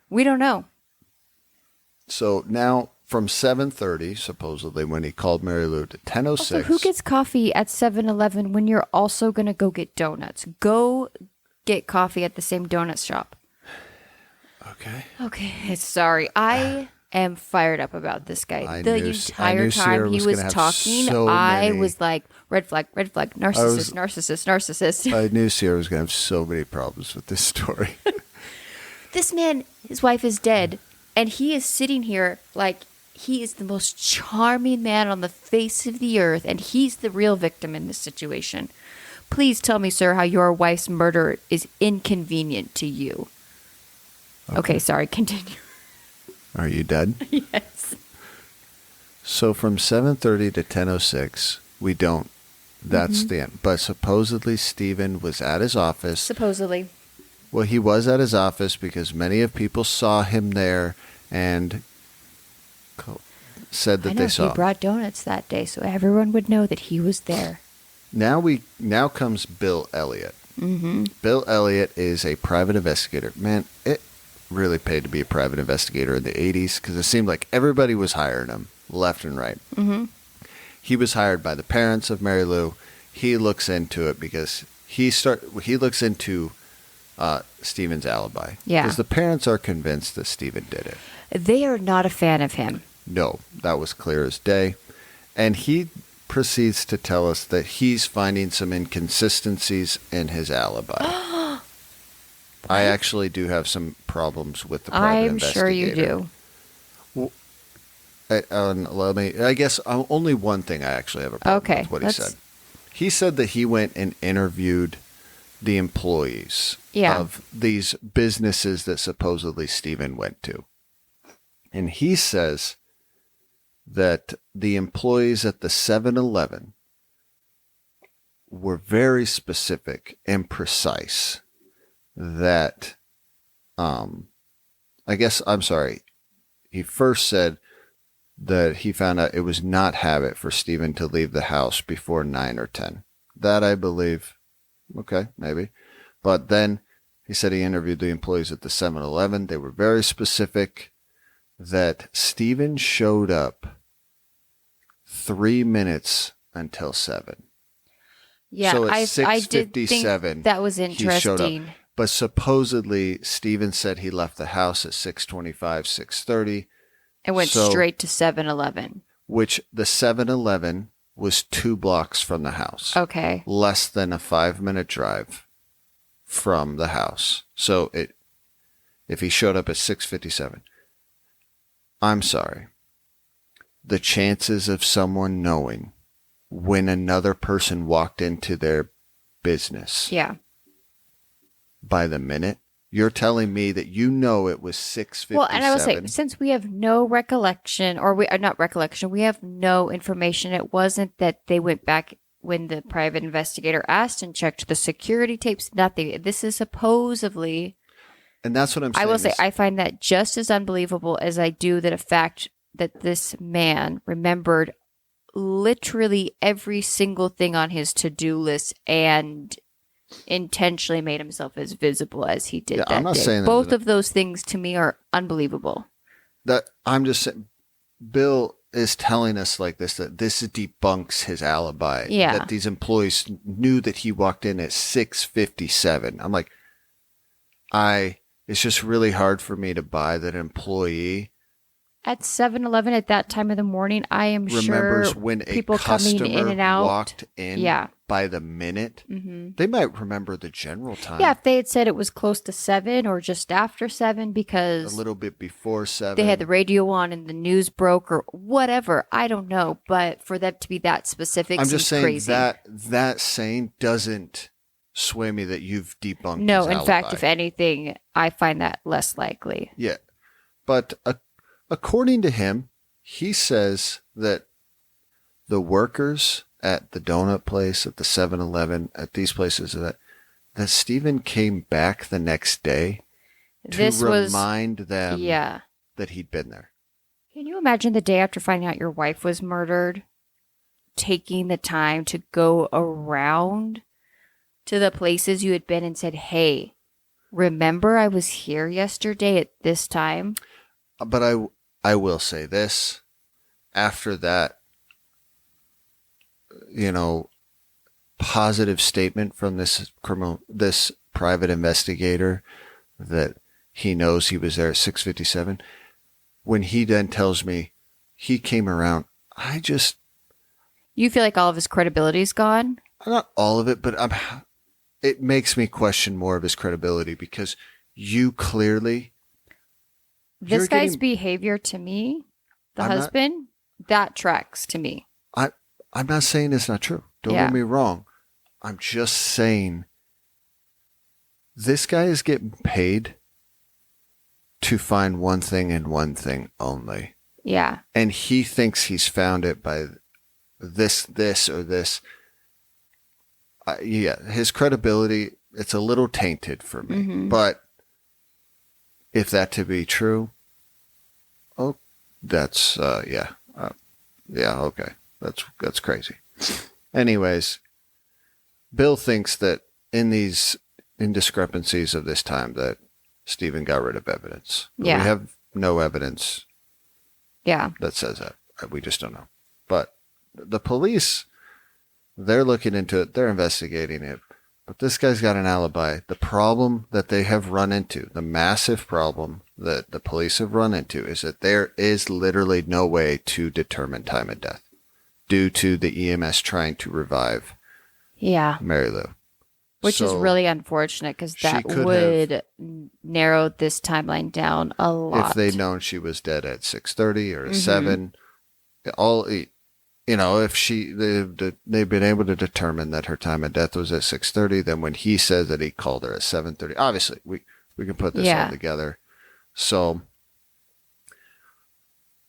We don't know. So now from 7:30, supposedly, when he called Mary Lou, to 10:06. Also, who gets coffee at 7-Eleven when you're also going to go get donuts? Go get coffee at the same donut shop. Okay. Sorry. I am fired up about this guy. The entire time he was talking, I was like, red flag, narcissist. I knew Sierra was going to have so many problems with this story. This man, his wife is dead, and he is sitting here like he is the most charming man on the face of the earth, and he's the real victim in this situation. Please tell me, sir, how your wife's murder is inconvenient to you. Okay, sorry, continue. Are you dead? Yes. So from 7:30 to 10:06, we don't. That's the end. But supposedly Stephen was at his office. Supposedly. Well, he was at his office because many of people saw him there and said that they saw him. He brought donuts that day, so everyone would know that he was there. Now comes Bill Elliott. Bill Elliott is a private investigator. Man, it really paid to be a private investigator in the 80s because it seemed like everybody was hiring him left and right. He was hired by the parents of Mary Lou. He looks into it because he looks into Stephen's alibi. Yeah. Because the parents are convinced that Stephen did it. They are not a fan of him. No, that was clear as day. And he proceeds to tell us that he's finding some inconsistencies in his alibi. I actually do have some problems with the private investigator. I'm sure you do. I guess only one thing I actually have a problem with what he said. He said that he went and interviewed the employees of these businesses that supposedly Stephen went to. And he says that the employees at the 7-Eleven were very specific and precise that, he first said that he found out it was not habit for Stephen to leave the house before 9 or 10. That I believe. Okay, maybe. But then he said he interviewed the employees at the 7-Eleven. They were very specific that Stephen showed up 3 minutes until 7. Yeah, so at I did think that was interesting. But supposedly Stephen said he left the house at 6:25, 6:30. And went straight to 7-Eleven. Which the 7-Eleven was 2 blocks from the house. Okay. Less than a 5-minute drive from the house. So if he showed up at 6:57, I'm sorry. the chances of someone knowing when another person walked into their business by the minute. You're telling me that it was 6:57. Well, and I will say, since we have no recollection, or we are not recollection, we have no information. It wasn't that they went back when the private investigator asked and checked the security tapes. Nothing. This is supposedly. And that's what I'm saying. I will say, I find that just as unbelievable as I do that a fact that this man remembered literally every single thing on his to-do list and intentionally made himself as visible as he did that I'm not day. saying Both of those things to me are unbelievable. That I'm just saying, Bill is telling us like this, that this debunks his alibi. Yeah. That these employees knew that he walked in at 6:57. I'm like, it's just really hard for me to buy that an employee at 7-Eleven at that time of the morning, I am remembers sure when people a customer coming in and out walked in by the minute. Mm-hmm. They might remember the general time. Yeah, if they had said it was close to 7 or just after 7 because a little bit before 7. They had the radio on and the news broke or whatever. I don't know. But for them to be that specific I'm just saying crazy. that saying doesn't sway me that you've debunked No, his in alibi. fact, if anything, I find that less likely. Yeah. But according to him, he says that the workers at the donut place, at the 7-Eleven, at these places, that Stephen came back the next day to remind them that he'd been there. Can you imagine the day after finding out your wife was murdered, taking the time to go around to the places you had been and said, hey, remember I was here yesterday at this time? But I will say this, after that, positive statement from this private investigator that he knows he was there at 6:57, when he then tells me he came around, you feel like all of his credibility is gone? Not all of it, but it makes me question more of his credibility because you clearly... This guy's behavior to me, husband, that tracks to me. I'm not saying it's not true. Don't get me wrong. I'm just saying this guy is getting paid to find one thing and one thing only. Yeah. And he thinks he's found it by this, or this. His credibility, it's a little tainted for me. Mm-hmm. But if that to be true, that's, okay. That's crazy. Anyways, Bill thinks that in these indiscrepancies of this time that Stephen got rid of evidence. Yeah. We have no evidence that says that. We just don't know. But the police, they're looking into it. They're investigating it. But this guy's got an alibi. The problem that they have run into, the massive problem that the police have run into, is that there is literally no way to determine time of death due to the EMS trying to revive Mary Lou. Which is really unfortunate because that would narrow this timeline down a lot. If they'd known she was dead at 6:30 or 7, if they've been able to determine that her time of death was at 6:30, then when he says that he called her at 7:30, obviously we can put this all together. So,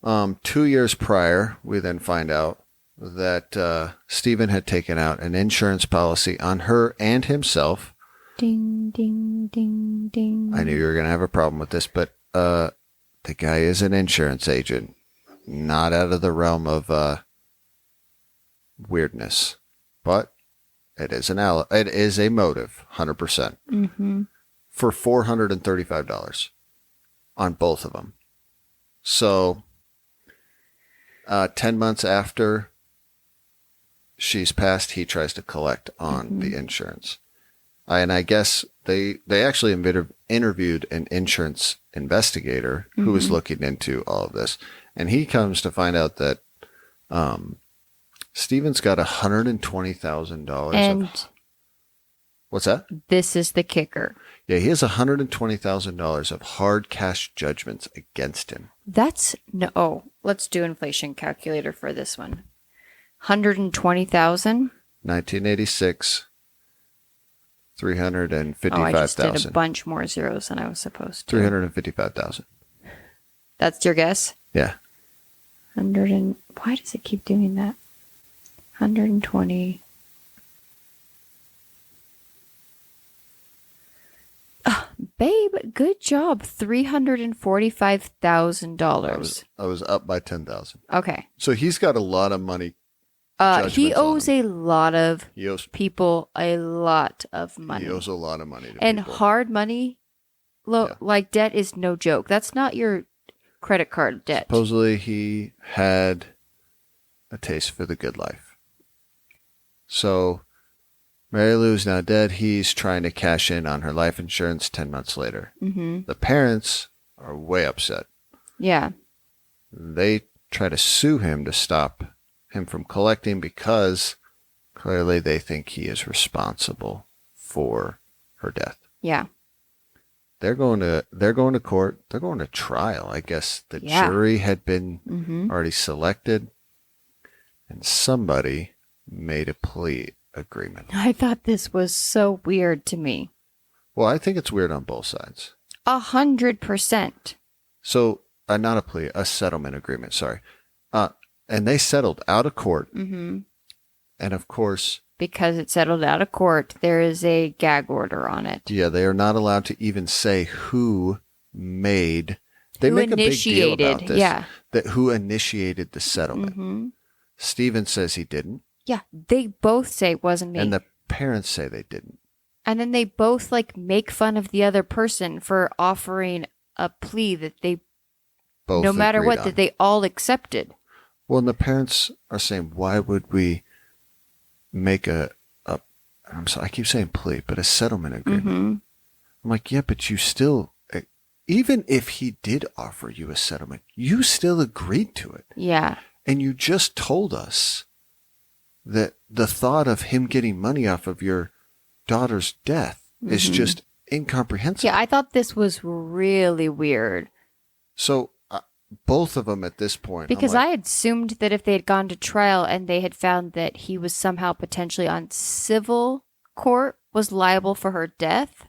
2 years prior, we then find out that Stephen had taken out an insurance policy on her and himself. Ding, ding, ding, ding. I knew you were going to have a problem with this, but the guy is an insurance agent, not out of the realm of weirdness, but it is a motive, 100%, for $435 on both of them. So, 10 months after she's passed, he tries to collect on the insurance. And I guess they actually interviewed an insurance investigator who was looking into all of this. And he comes to find out that Stephen's got $120,000 What's that? This is the kicker. Yeah, he has $120,000 of hard cash judgments against him. That's no. Oh, let's do inflation calculator for this one. 120,000. 1986. 355,000. Oh, I just did a bunch more zeros than I was supposed to. 355,000. That's your guess? Yeah. Why does it keep doing that? 120. Babe, good job. $345,000. I was up by 10,000. Okay. So he's got a lot of money. He owes a lot of people a lot of money. He owes a lot of money to and people. Hard money, like debt is no joke. That's not your credit card debt. Supposedly he had a taste for the good life. So Mary Lou's now dead. He's trying to cash in on her life insurance 10 months later. Mm-hmm. The parents are way upset. Yeah. They try to sue him to stop him from collecting because clearly they think he is responsible for her death. Yeah. They're going to court. They're going to trial. I guess the jury had been already selected, and somebody made a plea agreement. I thought this was so weird to me. Well, I think it's weird on both sides. 100%. So, not a plea, a settlement agreement. Sorry, and they settled out of court. Mm-hmm. And of course, because it settled out of court, there is a gag order on it. Yeah, they are not allowed to even say who made. They make a big deal about this. Yeah. That who initiated the settlement. Mm-hmm. Steven says he didn't. Yeah, they both say it wasn't me. And the parents say they didn't. And then they both make fun of the other person for offering a plea that they both, no matter what, that they all accepted. Well, and the parents are saying, why would we make I'm sorry, I keep saying plea, but a settlement agreement. Mm-hmm. I'm like, yeah, but you still, even if he did offer you a settlement, you still agreed to it. Yeah. And you just told us that the thought of him getting money off of your daughter's death is just incomprehensible. Yeah, I thought this was really weird. So both of them at this point. Because I had assumed that if they had gone to trial and they had found that he was somehow potentially on civil court, was liable for her death,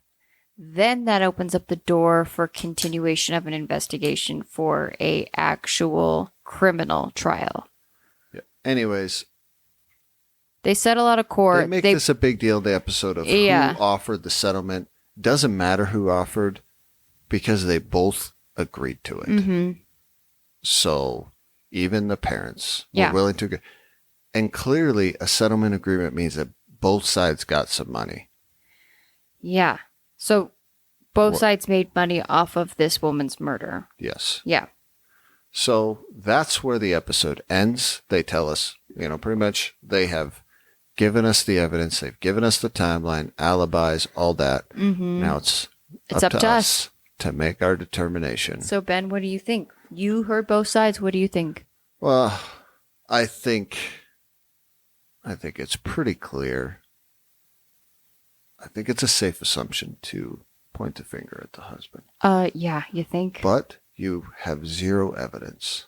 then that opens up the door for continuation of an investigation for a actual criminal trial. Yeah. Anyways. They settle out of court. They make this a big deal, the episode of who offered the settlement. Doesn't matter who offered because they both agreed to it. Mm-hmm. So even the parents were willing to agree. And clearly a settlement agreement means that both sides got some money. Yeah. So both sides made money off of this woman's murder. Yes. Yeah. So that's where the episode ends. They tell us, pretty much they have given us the evidence. They've given us the timeline, alibis, all that. Mm-hmm. Now it's up to us to make our determination. So, Ben, what do you think? You heard both sides. What do you think? Well, I think it's pretty clear. I think it's a safe assumption to point the finger at the husband. Yeah, you think? But you have zero evidence.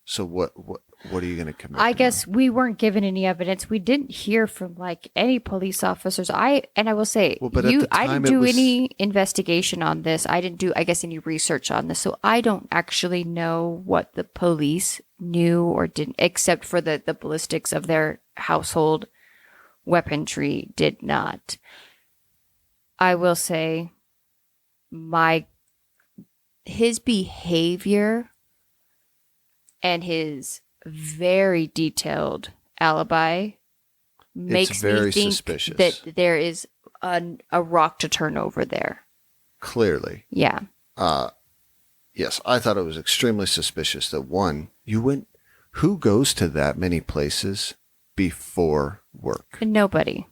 So what are you going to commit? I guess we weren't given any evidence. We didn't hear from any police officers. I will say, I didn't do any investigation on this. I didn't do, I guess, any research on this. So I don't actually know what the police knew or didn't, except for the ballistics of their household weaponry did not. I will say his behavior and his very detailed alibi makes me think suspicious. That there is a rock to turn over there. Clearly. Yeah. Yes, I thought it was extremely suspicious that who goes to that many places before work? Nobody.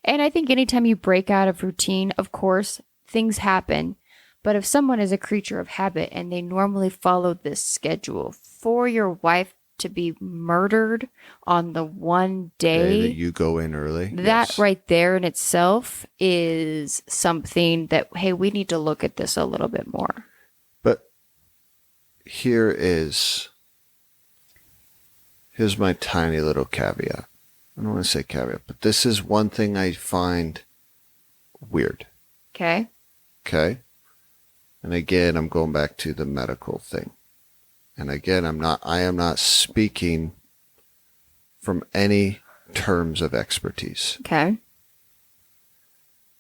And I think anytime you break out of routine, of course, things happen. But if someone is a creature of habit and they normally follow this schedule, for your wife to be murdered on the one Day day, that you go in early. that Yes. right there in itself is something that, hey, we need to look at this a little bit more. But here's my tiny little caveat. I don't want to say caveat, but this is one thing I find weird. Okay. Okay? And again, I'm going back to the medical thing. And again, I am not speaking from any terms of expertise. Okay.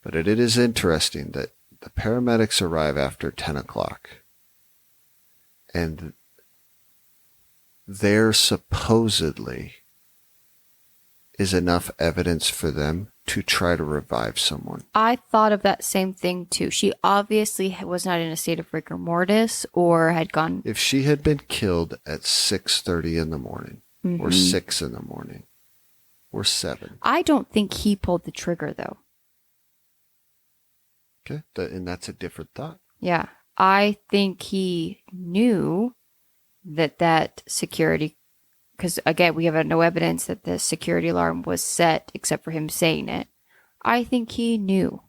But it is interesting that the paramedics arrive after 10 o'clock. And there supposedly is enough evidence for them to try to revive someone. I thought of that same thing too. She obviously was not in a state of rigor mortis or had gone. If she had been killed at 6:30 in the morning, or 6 in the morning, or 7. I don't think he pulled the trigger though. Okay, and that's a different thought. Yeah. I think he knew that security, because again, we have no evidence that the security alarm was set except for him saying it. I think he knew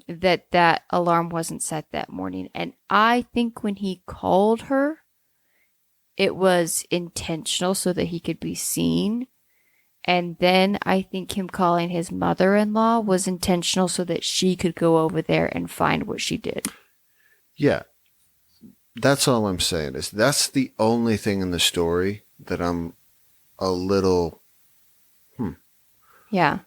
that alarm wasn't set that morning. And I think when he called her, it was intentional so that he could be seen. And then I think him calling his mother-in-law was intentional so that she could go over there and find what she did. Yeah. That's all I'm saying is that's the only thing in the story that I'm a little, Yeah.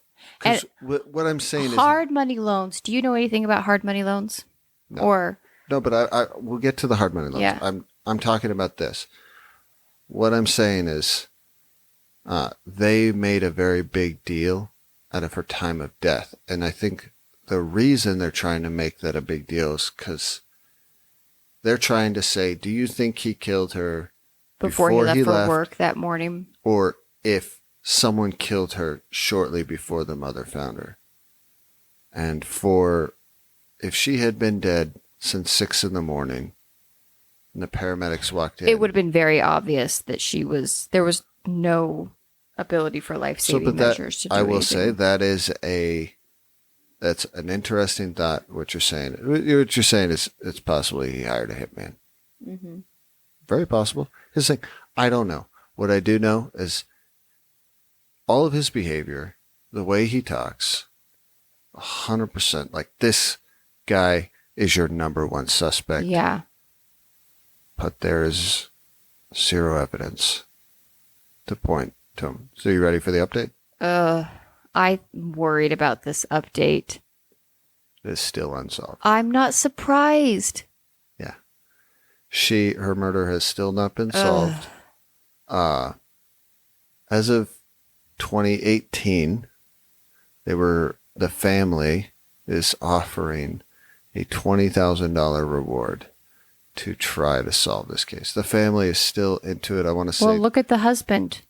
And what I'm saying is hard money loans. Do you know anything about hard money loans? No. Or no, but I we'll get to the hard money loans. Yeah. I'm talking about this. What I'm saying is, they made a very big deal out of her time of death, and I think the reason they're trying to make that a big deal is because they're trying to say, do you think he killed her before he left for work that morning? Or if someone killed her shortly before the mother found her? And if she had been dead since 6 in the morning and the paramedics walked in, It would have been very obvious that there was no ability for life-saving measures to do I will anything. say that's an interesting thought. What you're saying is it's possibly he hired a hitman. Mm-hmm. Very possible. His thing, I don't know. What I do know is all of his behavior, the way he talks, 100%. Like, this guy is your number one suspect. Yeah. But there is zero evidence to point to him. So you ready for the update? I'm worried about this update. It is still unsolved. I'm not surprised. Yeah. Her murder has still not been solved. As of 2018, the family is offering a $20,000 reward to try to solve this case. The family is still into it. I want to say. Well, look at the husband.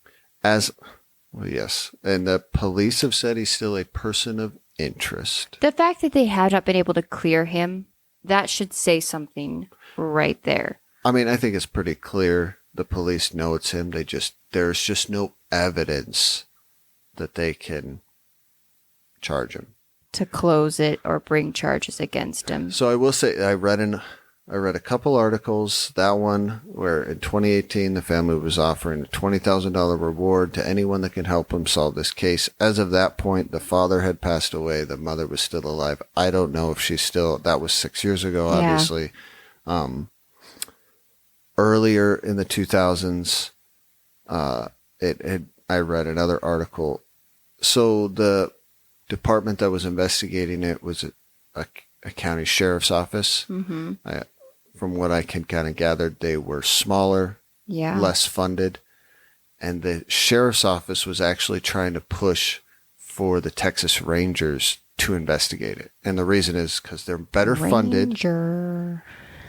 Well, yes. And the police have said he's still a person of interest. The fact that they have not been able to clear him, that should say something right there. I mean, I think it's pretty clear. The police know it's him. There's just no evidence that they can charge him. To close it or bring charges against him. So I will say, I read a couple articles. That one where in 2018 the family was offering a $20,000 reward to anyone that can help them solve this case. As of that point, the father had passed away. The mother was still alive. I don't know if she's still. That was 6 years ago, obviously. Yeah. Earlier in the 2000s, I read another article. So the department that was investigating it was a county sheriff's office. Mm-hmm. From what I can kind of gather, they were smaller, less funded, and the sheriff's office was actually trying to push for the Texas Rangers to investigate it. And the reason is because they're better funded.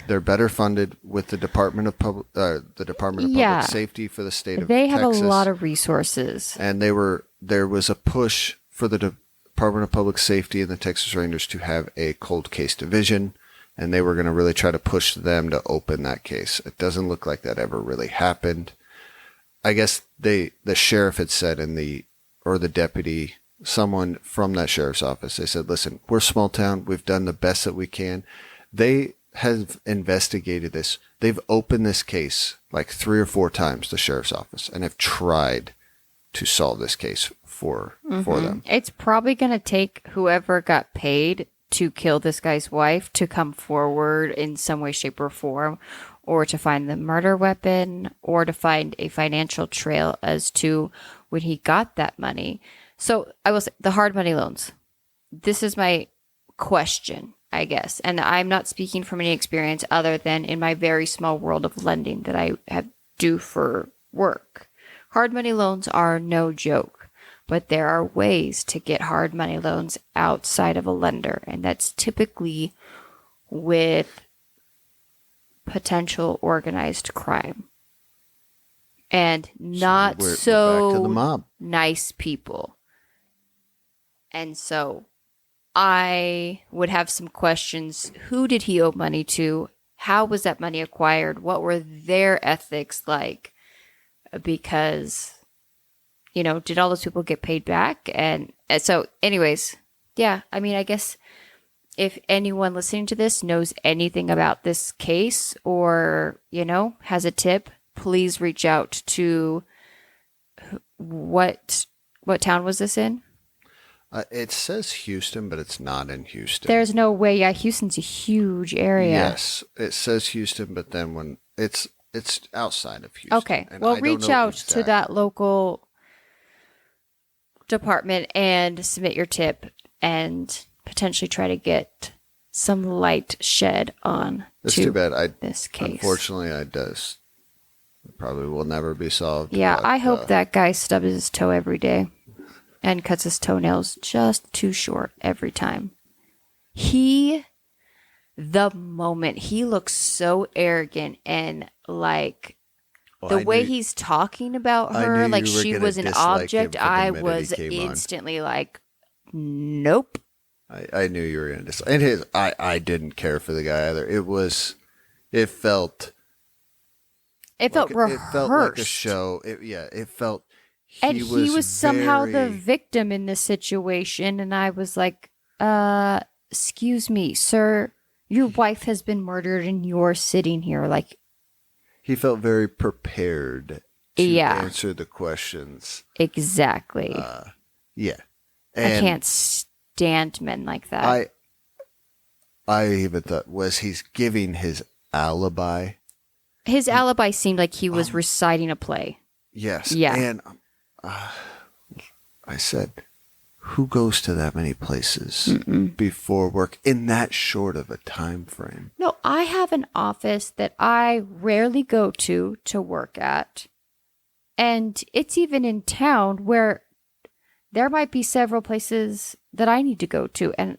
They're better funded with the Department of Public Safety for the state of Texas. They have a lot of resources. And there was a push for the Department of Public Safety and the Texas Rangers to have a cold case division. and they were going to really try to push them to open that case. It doesn't look like that ever really happened. I guess the sheriff had said or the deputy, someone from that sheriff's office, they said, listen, we're a small town. We've done the best that we can. They have investigated this. They've opened this case like 3 or 4 times, the sheriff's office, and have tried to solve this case for them. It's probably going to take whoever got paid to kill this guy's wife to come forward in some way, shape, or form, or to find the murder weapon, or to find a financial trail as to when he got that money. So I will say the hard money loans. This is my question, I guess. And I'm not speaking from any experience other than in my very small world of lending that I do for work. Hard money loans are no joke, but there are ways to get hard money loans outside of a lender. And that's typically with potential organized crime and not we're back to the mob. Nice people. And so I would have some questions. Who did he owe money to? How was that money acquired? What were their ethics like? Because, did all those people get paid back? And so anyways, yeah, I mean, I guess if anyone listening to this knows anything about this case or, has a tip, please reach out to what town was this in? It says Houston, but it's not in Houston. There's no way. Yeah, Houston's a huge area. Yes, it says Houston, but then when it's outside of Houston. Okay, well, reach out to that local department and submit your tip and potentially try to get some light shed on That's too bad. This case. Unfortunately, it probably will never be solved. Yeah, but, I hope that guy stubs his toe every day and cuts his toenails just too short every time. The moment he looks so arrogant and the way he's talking about her, like she was an object, I was instantly like, nope. I knew you were going to dislike. And I didn't care for the guy either. It felt rehearsed. It felt like a show. It felt. He was somehow the victim in this situation, and I was like, excuse me, sir, your wife has been murdered and you're sitting here. Like, he felt very prepared to answer the questions. Exactly. Yeah. And I can't stand men like that. I even thought, was he giving his alibi? His alibi seemed like he was reciting a play. Yes. Yeah. And I said, who goes to that many places before work in that short of a time frame? No, I have an office that I rarely go to work at. And it's even in town where there might be several places that I need to go to. And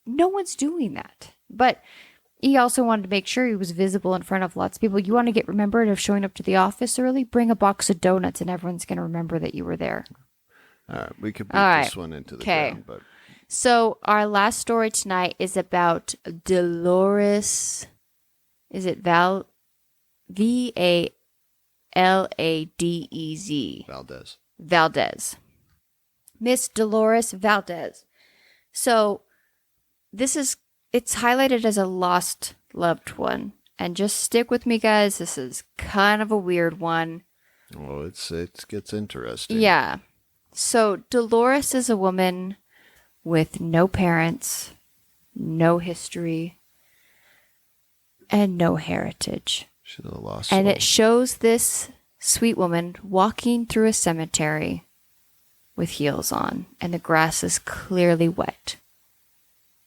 no one's doing that. But he also wanted to make sure he was visible in front of lots of people. You want to get remembered of showing up to the office early? Bring a box of donuts and everyone's going to remember that you were there. All right, we could beat this one into the ground. But... So our last story tonight is about Dolores. Is it Valdez? Valdez. Miss Dolores Valdez. So it's highlighted as a lost loved one. And just stick with me, guys. This is kind of a weird one. Oh, it gets interesting. Yeah. So Dolores is a woman with no parents, no history, and no heritage. She's a lost And soul. it shows this sweet woman walking through a cemetery with heels on, and the grass is clearly wet.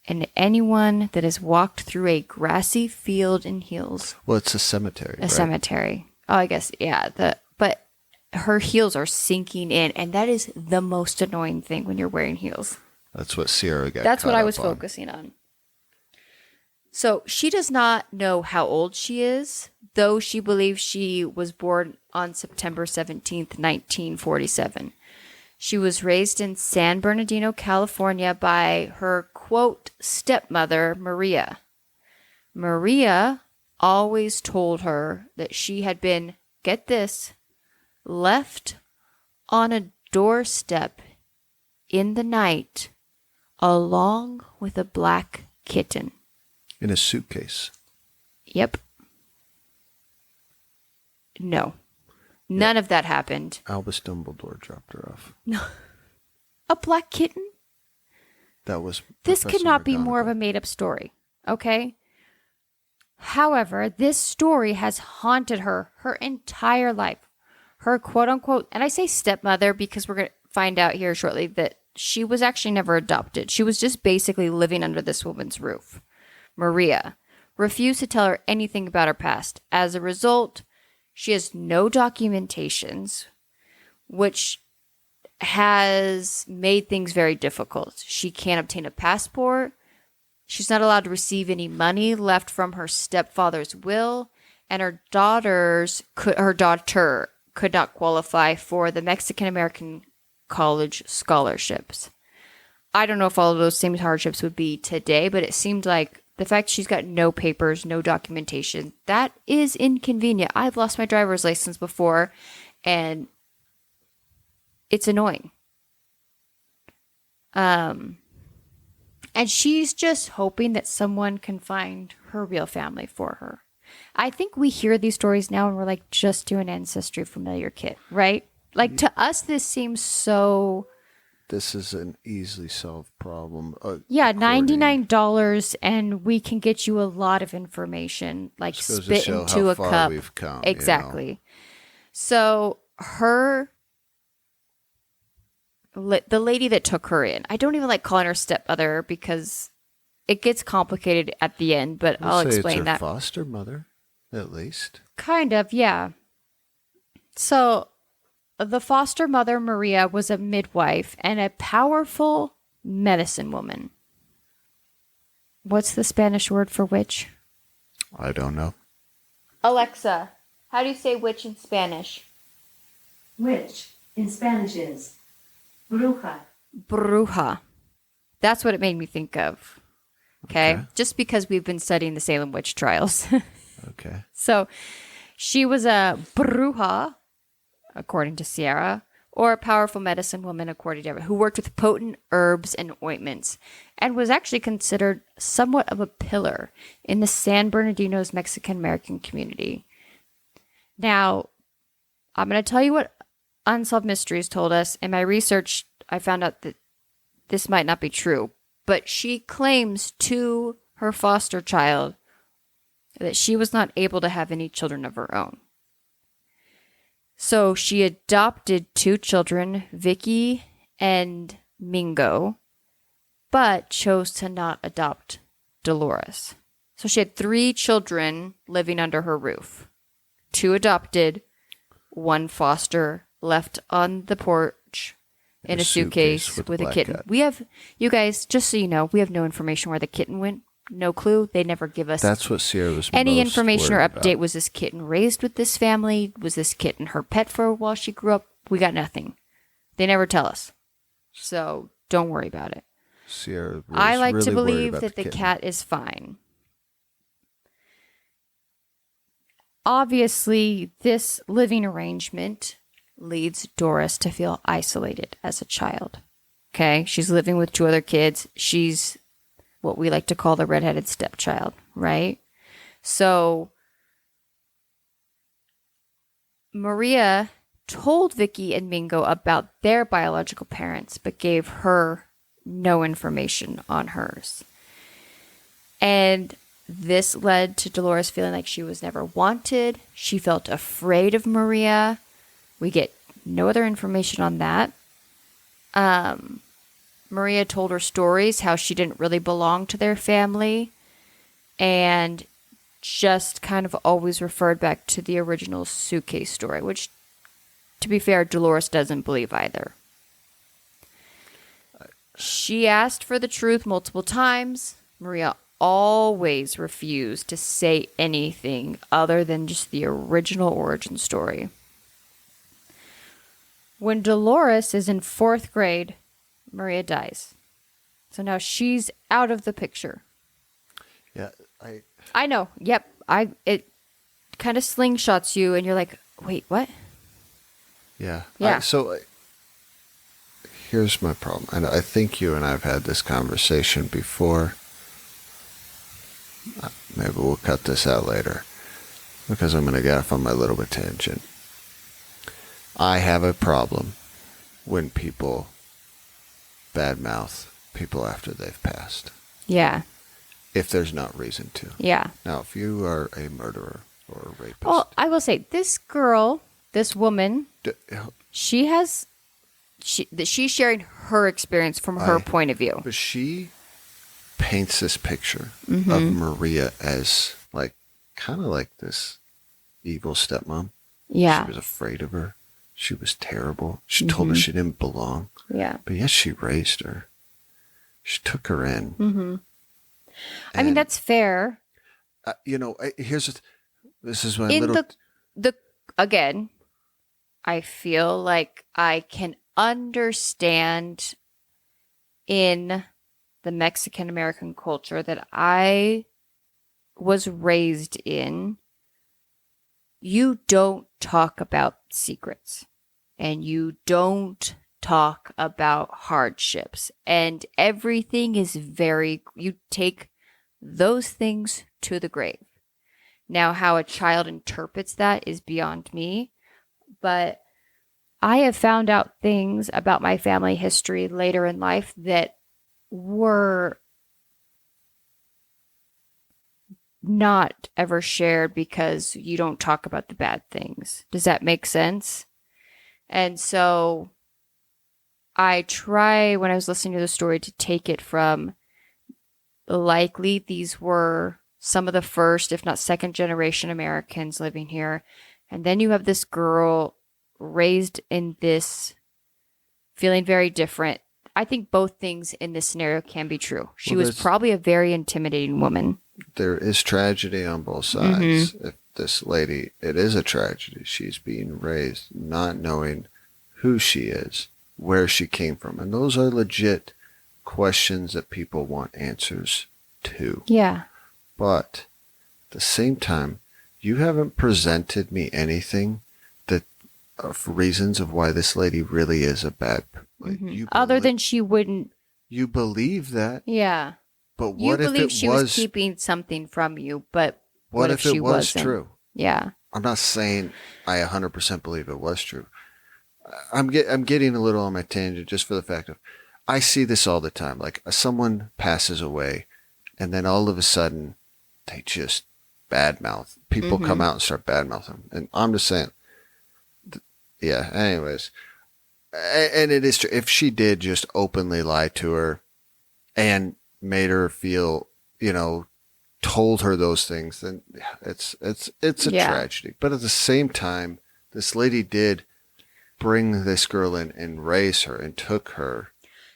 And anyone that has walked through a grassy field in heels... Well, it's a cemetery, right? Cemetery. Oh, I guess, yeah. But her heels are sinking in, and that is the most annoying thing when you're wearing heels. That's what Sierra got. That's what I was focusing on. So she does not know how old she is, though she believes she was born on September 17th, 1947. She was raised in San Bernardino, California by her, quote, stepmother, Maria. Maria always told her that she had been, get this, left on a doorstep in the night along with a black kitten. In a suitcase. Yep. No. None of that happened. Albus Dumbledore dropped her off. No. A black kitten? That was This Professor could not be more of McGonagall. a made-up story, okay? However, this story has haunted her entire life. Her quote-unquote, and I say stepmother because we're going to find out here shortly that she was actually never adopted. She was just basically living under this woman's roof. Maria refused to tell her anything about her past. As a result, she has no documentations, which has made things very difficult. She can't obtain a passport. She's not allowed to receive any money left from her stepfather's will, and her daughter could not qualify for the Mexican American college scholarships. I don't know if all of those same hardships would be today, but it seemed like the fact she's got no papers, no documentation, that is inconvenient. I've lost my driver's license before, and it's annoying. And she's just hoping that someone can find her real family for her. I think we hear these stories now and we're like, just do an ancestry familiar kit, right? Like, to us, this seems so... This is an easily solved problem. Yeah, according- $99 and we can get you a lot of information, like Just goes to spit show into how a far cup. we've come, Exactly. So the lady that took her in, I don't even like calling her stepmother because it gets complicated at the end, but I'll say explain it's her that. foster mother, at least. Kind of, yeah. So the foster mother, Maria, was a midwife and a powerful medicine woman. What's the Spanish word for witch? I don't know. Alexa, how do you say witch in Spanish? Witch in Spanish is bruja. Bruja. That's what it made me think of. Okay? Just because we've been studying the Salem witch trials. Okay. So she was a bruja, according to Sierra, or a powerful medicine woman, according to Evan, who worked with potent herbs and ointments and was actually considered somewhat of a pillar in the San Bernardino's Mexican American community. Now, I'm going to tell you what Unsolved Mysteries told us. In my research, I found out that this might not be true, but she claims to her foster child that she was not able to have any children of her own. So she adopted 2 children, Vicky and Mingo, but chose to not adopt Dolores. So she had 3 children living under her roof. 2 adopted, 1 foster, left on the porch in a suitcase with a kitten. cat. We have, you guys, just so you know, we have no information where the kitten went. No clue. They never give us That's what Sierra was any most information or worried update. about. Was this kitten raised with this family? Was this kitten her pet for a while she grew up? We got nothing. They never tell us. So don't worry about it. Sierra was I like really to worried believe about that the kitten. cat is fine. Obviously, this living arrangement leads Doris to feel isolated as a child. Okay? She's living with 2 other kids. She's what we like to call the redheaded stepchild, right? So Maria told Vicky and Mingo about their biological parents, but gave her no information on hers. And this led to Dolores feeling like she was never wanted. She felt afraid of Maria. We get no other information on that. Maria told her stories, how she didn't really belong to their family, and just kind of always referred back to the original Suitcase story, which, to be fair, Dolores doesn't believe either. She asked for the truth multiple times. Maria always refused to say anything other than just the original origin story. When Dolores is in 4th grade, Maria dies. So now she's out of the picture. Yeah, I know. Yep. It kind of slingshots you, and you're like, wait, what? Yeah. Yeah. So here's my problem. And I think you and I have had this conversation before. Maybe we'll cut this out later because I'm going to get off on my little bit tangent. I have a problem when people badmouth people after they've passed. Yeah. If there's not reason to. Yeah. Now, if you are a murderer or a rapist. Well, I will say this girl, this woman, she's sharing her experience from her point of view. But she paints this picture of Maria as like kind of like this evil stepmom. Yeah. She was afraid of her. She was terrible. She told her she didn't belong. Yeah. But yes, she raised her. She took her in. Mm-hmm. I mean, that's fair. This is my little... Again, I feel like I can understand in the Mexican American culture that I was raised in. You don't talk about secrets, and you don't talk about hardships, and everything is you take those things to the grave. Now, how a child interprets that is beyond me, but I have found out things about my family history later in life that were not ever shared because you don't talk about the bad things. Does that make sense? And so I try, when I was listening to the story, to take it from likely these were some of the first, if not second generation Americans living here. And then you have this girl raised in this, feeling very different. I think both things in this scenario can be true. She was probably a very intimidating woman. There is tragedy on both sides. If this lady, it is a tragedy. She's being raised not knowing who she is, where she came from. And those are legit questions that people want answers to. Yeah. But at the same time, you haven't presented me anything of reasons of why this lady really is a bad person. Other than she wouldn't. You believe that. Yeah. But what if it she was keeping something from you, but what if she it was wasn't? true? Yeah. I'm not saying I 100% believe it was true. I'm getting a little on my tangent just for the fact of I see this all the time. Like someone passes away and then all of a sudden they just badmouth. People come out and start badmouthing. And I'm just saying, yeah, anyways. And it is true. If she did just openly lie to her and made her feel, told her those things, then it's a tragedy. But at the same time, this lady did bring this girl in and raise her and took her.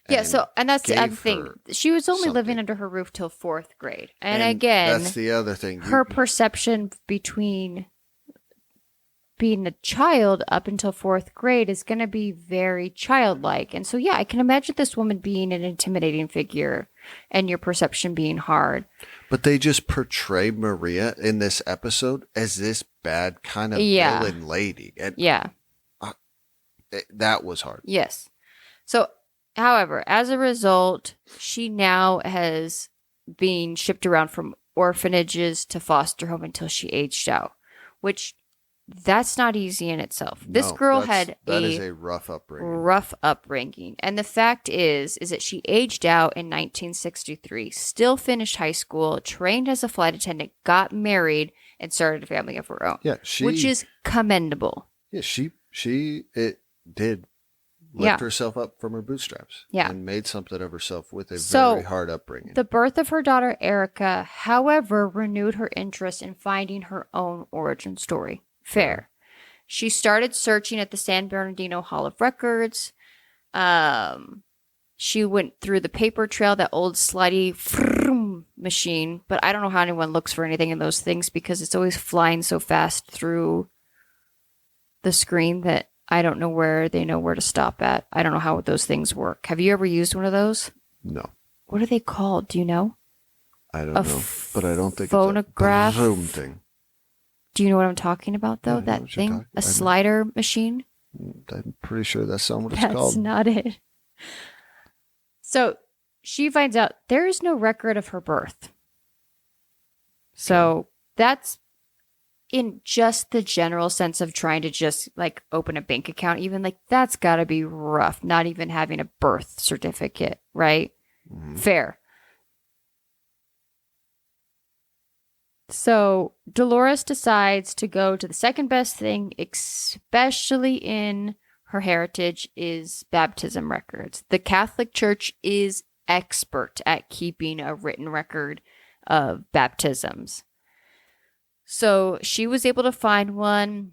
Yeah, and that's the other thing. She was only living under her roof till 4th grade. And again, that's the other thing. Her perception between being a child up until 4th grade is going to be very childlike. And so, yeah, I can imagine this woman being an intimidating figure and your perception being hard. But they just portray Maria in this episode as this bad kind of villain lady. And that was hard. Yes. So, however, as a result, she now has been shipped around from orphanages to foster home until she aged out, which that's not easy in itself. This girl had a rough upbringing. Rough upbringing. And the fact is that she aged out in 1963, still finished high school, trained as a flight attendant, got married, and started a family of her own. Yeah, which is commendable. Yeah, she did lift herself up from her bootstraps. Yeah. And made something of herself with a very hard upbringing. The birth of her daughter, Erica, however, renewed her interest in finding her own origin story. Fair. She started searching at the San Bernardino Hall of Records. She went through the paper trail, that old slidey machine, but I don't know how anyone looks for anything in those things because it's always flying so fast through the screen that I don't know where they know where to stop at. I don't know how those things work. Have you ever used one of those? No. What are they called? Do you know? I don't know, but I don't think phonograph. it's a boom thing. Do you know what I'm talking about, though? Yeah, I know that what you're thing? talking- A I know. slider machine? I'm pretty sure that's not what it's That's called. not it. So she finds out there is no record of her birth. So that's in just the general sense of trying to just like open a bank account, even like that's got to be rough, not even having a birth certificate, right? Fair. So Dolores decides to go to the second best thing, especially in her heritage, is baptism records. The Catholic Church is expert at keeping a written record of baptisms. So she was able to find one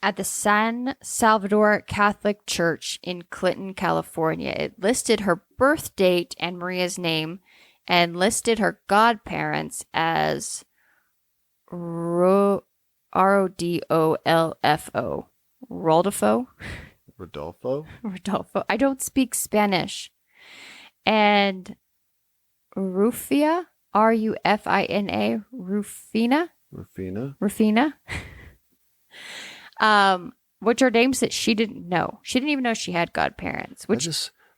at the San Salvador Catholic Church in Clinton, California. It listed her birth date and Maria's name and listed her godparents as Rodolfo. Rodolfo? Rodolfo. I don't speak Spanish. And Rufia, Rufina, Rufina. Which are names that she didn't know. She didn't even know she had godparents. Which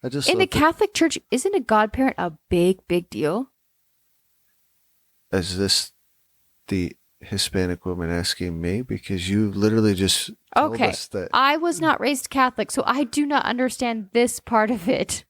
I just in the Catholic Church, isn't a godparent a big deal? Is this the Hispanic woman asking me? Because you literally just told us that. I was not raised Catholic, so I do not understand this part of it.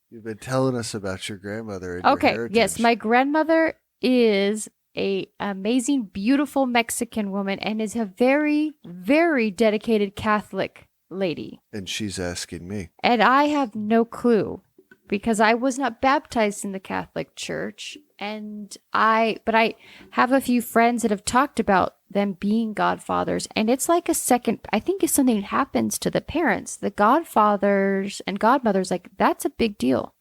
You've been telling us about your grandmother and your heritage. Yes, my grandmother is a amazing, beautiful Mexican woman and is a very, very dedicated Catholic lady. And she's asking me. And I have no clue because I was not baptized in the Catholic Church. But I have a few friends that have talked about them being godfathers. And it's like a second, I think if something happens to the parents, the godfathers and godmothers, like that's a big deal.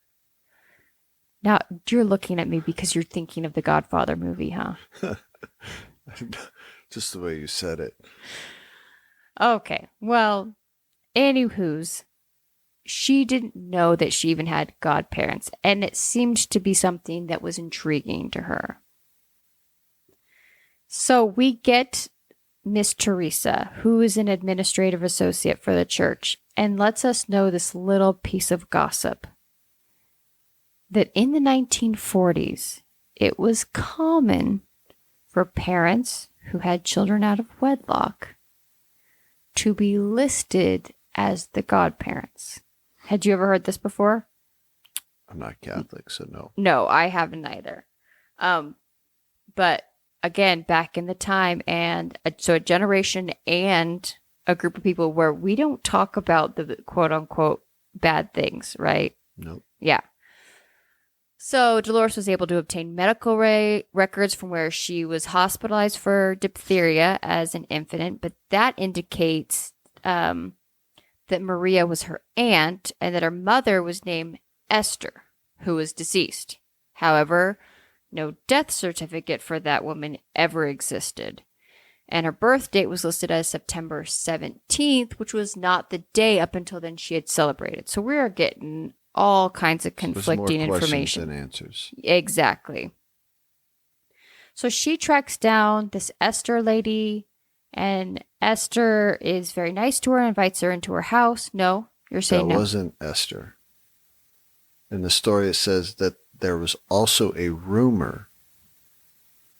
Now, you're looking at me because you're thinking of the Godfather movie, huh? Just the way you said it. Okay. Well, anywho's, she didn't know that she even had godparents, and it seemed to be something that was intriguing to her. So we get Miss Teresa, who is an administrative associate for the church, and lets us know this little piece of gossip. That in the 1940s, it was common for parents who had children out of wedlock to be listed as the godparents. Had you ever heard this before? I'm not Catholic, so no. No, I haven't either. But again, back in the time, and so a generation and a group of people where we don't talk about the quote unquote bad things, right? Nope. Yeah. So Dolores was able to obtain medical records from where she was hospitalized for diphtheria as an infant, but that indicates that Maria was her aunt and that her mother was named Esther, who was deceased. However, no death certificate for that woman ever existed. And her birth date was listed as September 17th, which was not the day up until then she had celebrated. So we are getting all kinds of conflicting information. Than answers. Exactly. So she tracks down this Esther lady, and Esther is very nice to her, invites her into her house. No, you're saying no. That wasn't Esther. In the story, it says that there was also a rumor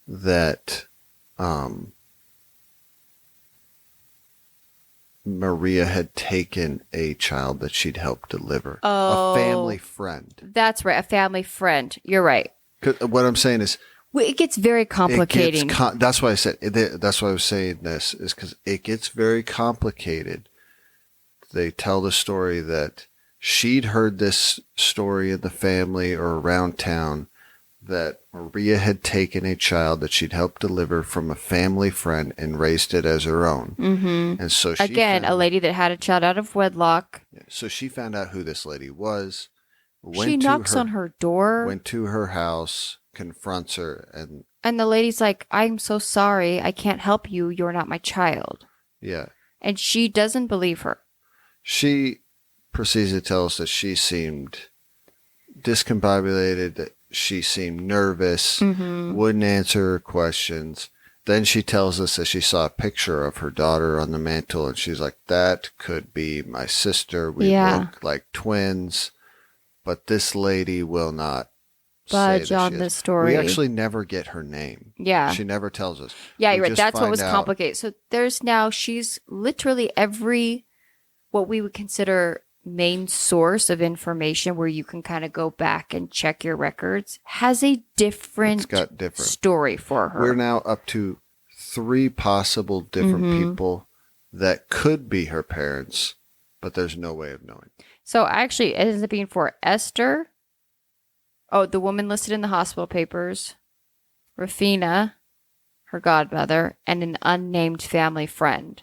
that Maria had taken a child that she'd helped deliver. Oh, a family friend. That's right, a family friend. You're right. What I'm saying is, it gets very complicating. That's why I said. That's why I was saying this is because it gets very complicated. They tell the story that she'd heard this story in the family or around town that Maria had taken a child that she'd helped deliver from a family friend and raised it as her own. Mm-hmm. And so a lady that had a child out of wedlock. So she found out who this lady was. She knocks on her door. Went to her house, confronts her, and the lady's like, "I'm so sorry. I can't help you. You're not my child." Yeah. And she doesn't believe her. She proceeds to tell us that she seemed discombobulated. She seemed nervous, wouldn't answer her questions. Then she tells us that she saw a picture of her daughter on the mantle, and she's like, that could be my sister. We look like twins. But this lady will not budge say that on she the is. story. We actually never get her name. Yeah. She never tells us. Yeah, We you're right. just That's what was find out- complicated. So there's now, she's literally every, what we would consider main source of information where you can kind of go back and check your records, has a different story for her. We're now up to 3 possible different people that could be her parents, but there's no way of knowing. So actually, it ends up being for Esther. Oh, the woman listed in the hospital papers, Rafina, her godmother, and an unnamed family friend.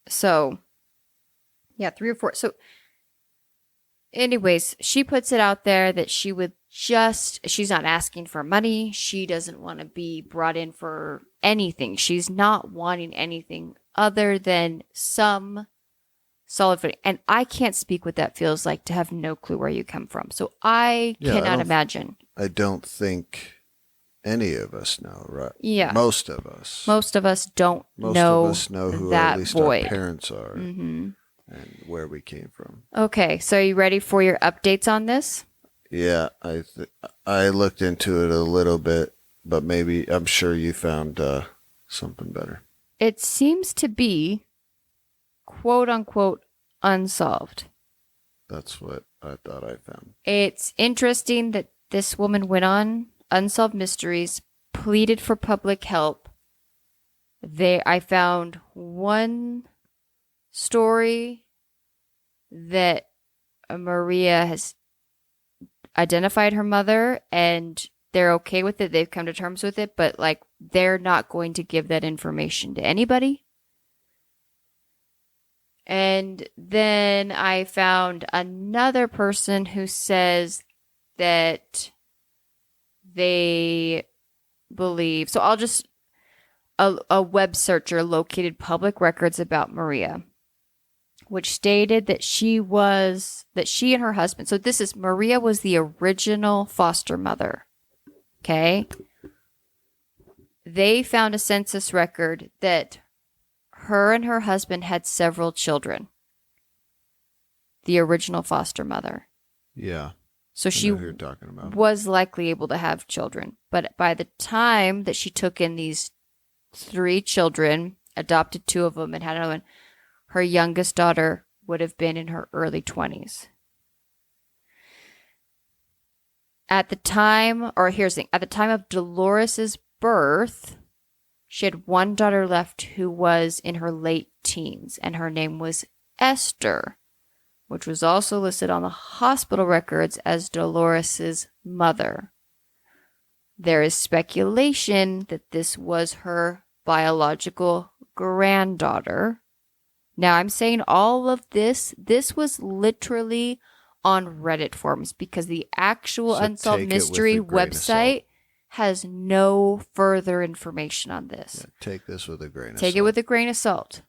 So, yeah, 3 or 4. So, anyways, she puts it out there that she would she's not asking for money. She doesn't want to be brought in for anything. She's not wanting anything other than some solid footing. And I can't speak what that feels like to have no clue where you come from. So I cannot imagine. I don't think any of us know, right? Yeah. Most of us. Most of us don't Most know of us know who that at least void. our parents are and where we came from. Okay, so are you ready for your updates on this? Yeah, I looked into it a little bit, but maybe I'm sure you found something better. It seems to be quote unquote unsolved. That's what I thought I found. It's interesting that this woman went on Unsolved Mysteries, pleaded for public help. I found one story that Maria has identified her mother and they're okay with it. They've come to terms with it, but like they're not going to give that information to anybody. And then I found another person who says that they believe, so I'll just, a web searcher located public records about Maria, which stated that she and her husband, so Maria was the original foster mother. Okay. They found a census record that her and her husband had several children. The original foster mother. Yeah. So she was likely able to have children. But by the time that she took in these 3 children, adopted 2 of them and had another one, her youngest daughter would have been in her early 20s. At the time, or here's the thing, at the time of Dolores's birth, she had 1 daughter left who was in her late teens, and her name was Esther, which was also listed on the hospital records as Dolores's mother. There is speculation that this was her biological granddaughter. Now, I'm saying all of this was literally on Reddit forums because the actual Unsolved Mystery website has no further information on this. Yeah, take this with a grain of salt. Take it with a grain of salt.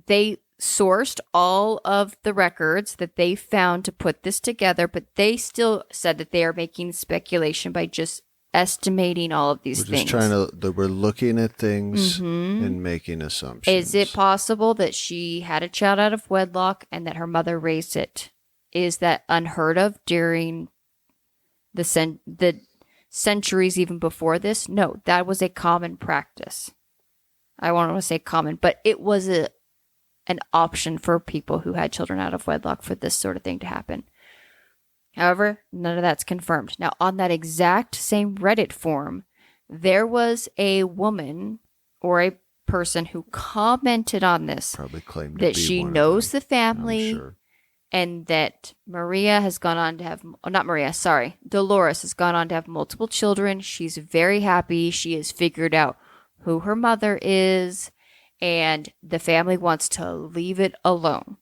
They sourced all of the records that they found to put this together, but they still said that they are making speculation by just estimating all of these things. We're looking at things and making assumptions. Is it possible that she had a child out of wedlock and that her mother raised it? Is that unheard of during the centuries even before this? No, that was a common practice. I don't want to say common, but it was an option for people who had children out of wedlock for this sort of thing to happen. However, none of that's confirmed. Now, on that exact same Reddit forum, there was a woman or a person who commented on this. Probably claimed that she knows the family and that Maria has gone on to have, Dolores has gone on to have multiple children. She's very happy. She has figured out who her mother is, and the family wants to leave it alone.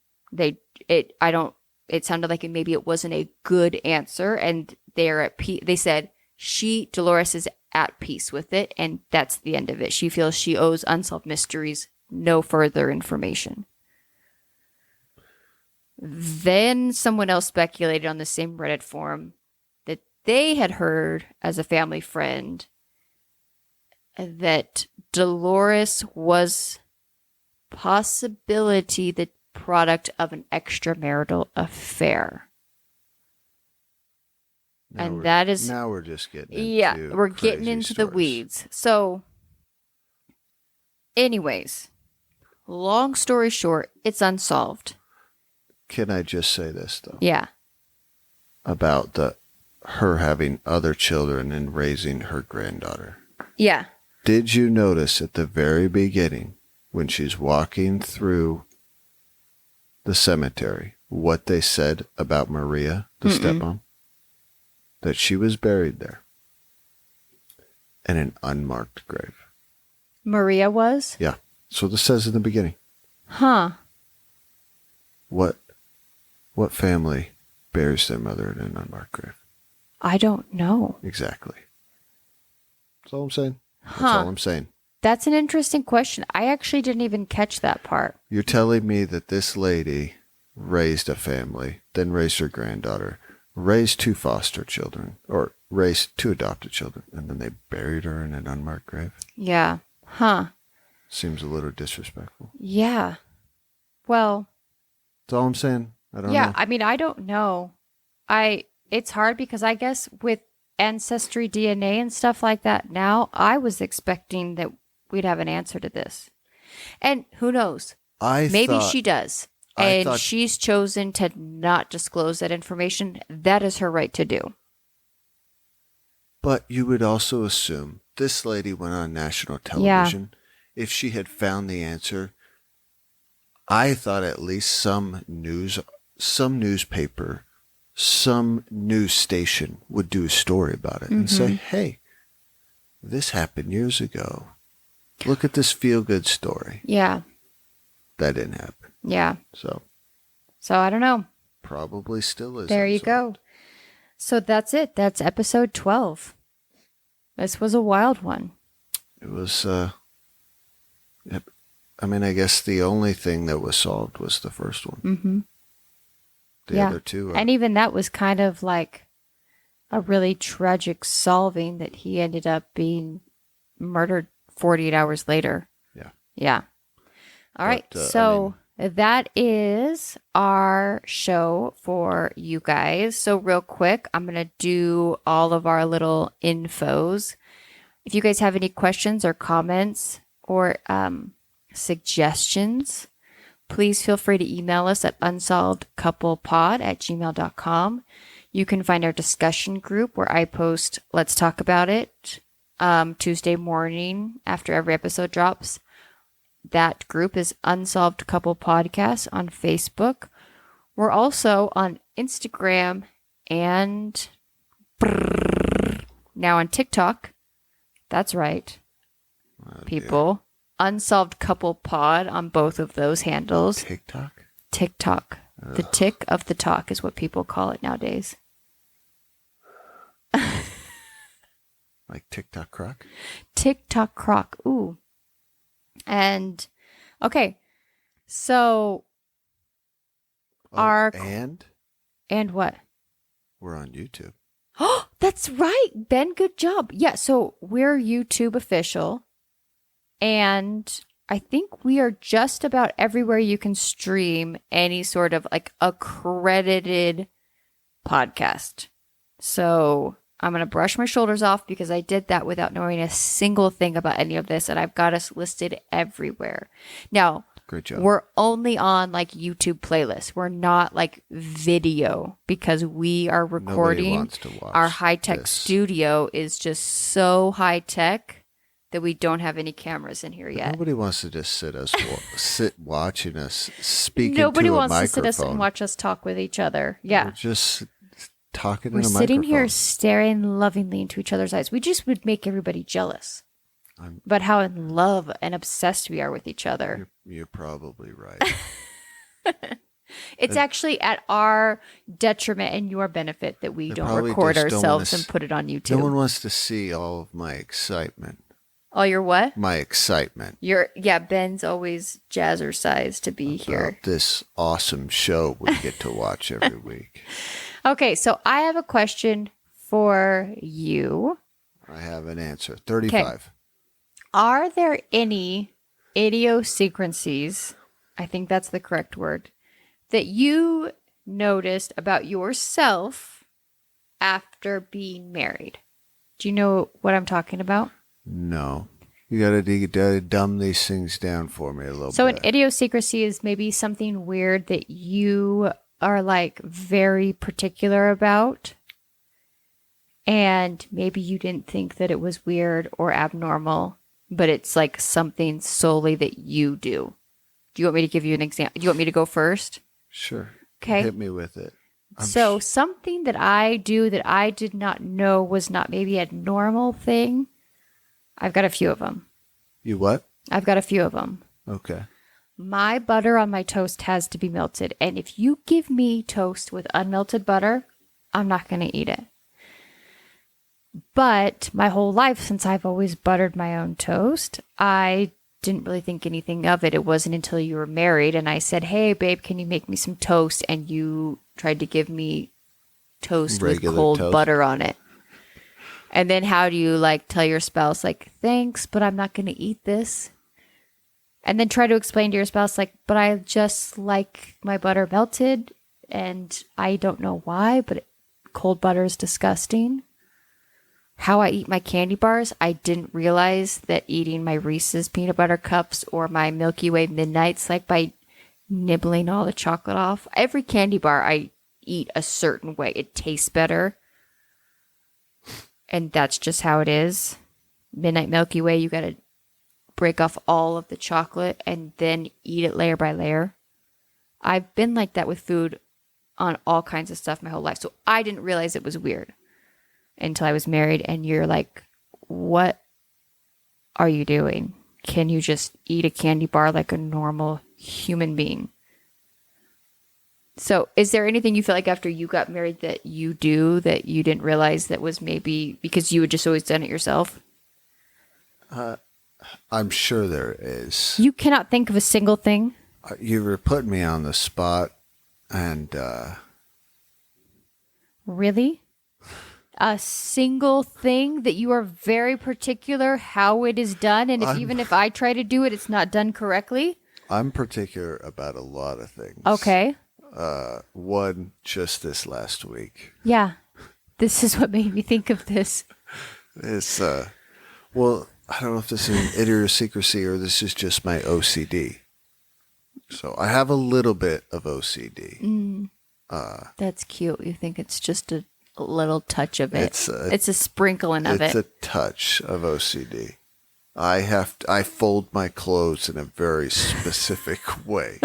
It sounded like maybe it wasn't a good answer, and they're at peace. They said Dolores is at peace with it, and that's the end of it. She feels she owes Unsolved Mysteries no further information. Then someone else speculated on the same Reddit forum that they had heard as a family friend that Dolores was possibility the product of an extramarital affair. And that is now we're just getting into yeah, we're getting crazy into stories. the weeds. So, anyways, long story short, it's unsolved. Can I just say this though? Yeah. About her having other children and raising her granddaughter. Yeah. Did you notice at the very beginning when she's walking through the cemetery what they said about Maria, the stepmom? That she was buried there in an unmarked grave. Maria was? Yeah. That's what it says in the beginning. Huh. What family buries their mother in an unmarked grave? I don't know. Exactly. That's all I'm saying. That's Huh. all I'm saying. That's an interesting question. I actually didn't even catch that part. You're telling me that this lady raised a family, then raised her granddaughter, raised 2 foster children, or raised 2 adopted children, and then they buried her in an unmarked grave? Yeah. Huh. Seems a little disrespectful. Yeah. Well. That's all I'm saying. I don't know. Yeah, I mean, I don't know. It's hard because I guess with ancestry DNA and stuff like that now, I was expecting that we'd have an answer to this. And who knows? Maybe she does. And she's chosen to not disclose that information. That is her right to do. But you would also assume this lady went on national television. Yeah. If she had found the answer, I thought at least some newspaper, some news station would do a story about it and say, hey, this happened years ago. Look at this feel-good story. Yeah. That didn't happen. Yeah. So I don't know. Probably still is. There you go. So that's it. That's episode 12. This was a wild one. It was, I mean, I guess the only thing that was solved was the first one. Mm-hmm. The other two. And even that was kind of like a really tragic solving that he ended up being murdered 48 hours later. Yeah. Yeah. All right. So that is our show for you guys. So real quick, I'm going to do all of our little infos. If you guys have any questions or comments or suggestions, please feel free to email us at unsolvedcouplepod@gmail.com. You can find our discussion group where I post Let's Talk About It Tuesday morning after every episode drops. That group is Unsolved Couple Podcast on Facebook. We're also on Instagram and now on TikTok. That's right, people. Dear. Unsolved Couple Pod on both of those handles. TikTok. Ugh. The tick of the talk is what people call it nowadays. Like TikTok croc? TikTok croc. Ooh. And, okay. So, And what? We're on YouTube. Oh, that's right. Ben, good job. Yeah, so we're YouTube official. And I think we are just about everywhere you can stream any sort of like accredited podcast. So I'm going to brush my shoulders off because I did that without knowing a single thing about any of this. And I've got us listed everywhere. Now, great job. We're only on like YouTube playlists. We're not like video because we are recording. Nobody wants to watch our high-tech studio is just so high-tech that we don't have any cameras in here yet. Nobody wants to just sit watching us speaking Nobody to a wants microphone. to sit and watch us talk with each other. Yeah. We're just talking We're in a sitting microphone. here staring lovingly into each other's eyes. We just would make everybody jealous. But how in love and obsessed we are with each other. You're probably right. It's actually at our detriment and your benefit that we don't record ourselves and put it on YouTube. No one wants to see all of my excitement. Oh, your what? My excitement. Ben's always jazzercise to be here. About this awesome show we get to watch every week. Okay, so I have a question for you. I have an answer. 35. Okay. Are there any idiosyncrasies, I think that's the correct word, that you noticed about yourself after being married? Do you know what I'm talking about? No. You gotta dumb these things down for me a little bit. So an idiosyncrasy is maybe something weird that you are like very particular about. And maybe you didn't think that it was weird or abnormal, but it's like something solely that you do. Do you want me to give you an example? Do you want me to go first? Sure. Okay. Hit me with it. Something that I do that I did not know was not maybe a normal thing. I've got a few of them. You what? I've got a few of them. Okay. My butter on my toast has to be melted. And if you give me toast with unmelted butter, I'm not going to eat it. But my whole life, since I've always buttered my own toast, I didn't really think anything of it. It wasn't until you were married and I said, hey, babe, can you make me some toast? And you tried to give me toast Regular with cold toast. butter on it. And then how do you like tell your spouse, like, thanks, but I'm not going to eat this? And then try to explain to your spouse, like, but I just like my butter melted and I don't know why, but cold butter is disgusting. How I eat my candy bars, I didn't realize that eating my Reese's peanut butter cups or my Milky Way Midnights, like by nibbling all the chocolate off. Every candy bar I eat a certain way. It tastes better. And that's just how it is. Midnight Milky Way, you got to break off all of the chocolate and then eat it layer by layer. I've been like that with food on all kinds of stuff my whole life. So I didn't realize it was weird until I was married. And you're like, what are you doing? Can you just eat a candy bar like a normal human being? So is there anything you feel like after you got married that you do that you didn't realize that was maybe because you had just always done it yourself? I'm sure there is. You cannot think of a single thing? You were putting me on the spot, and Really? A single thing that you are very particular how it is done, and even if I try to do it, it's not done correctly? I'm particular about a lot of things. Okay. One just this last week. Yeah. This is what made me think of this. It's well, I don't know if this is an idiosyncrasy or this is just my OCD. So I have a little bit of OCD. That's cute. You think it's just a little touch of it. It's a sprinkling of it. It's a touch of OCD. I fold my clothes in a very specific way.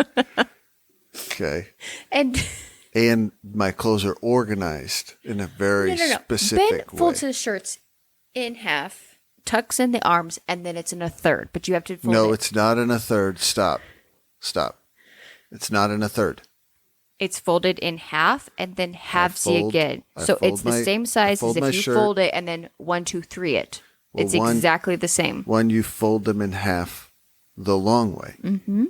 Okay. And my clothes are organized in a very specific way. Ben folds his shirts in half, tucks in the arms, and then it's in a third. But you have to fold it. No, it's not in a third. Stop. It's not in a third. It's folded in half and then halvesy again. So it's the same size as if you fold it and then 1, 2, 3 it. Well, it's exactly the same. When you fold them in half the long way. Mm-hmm.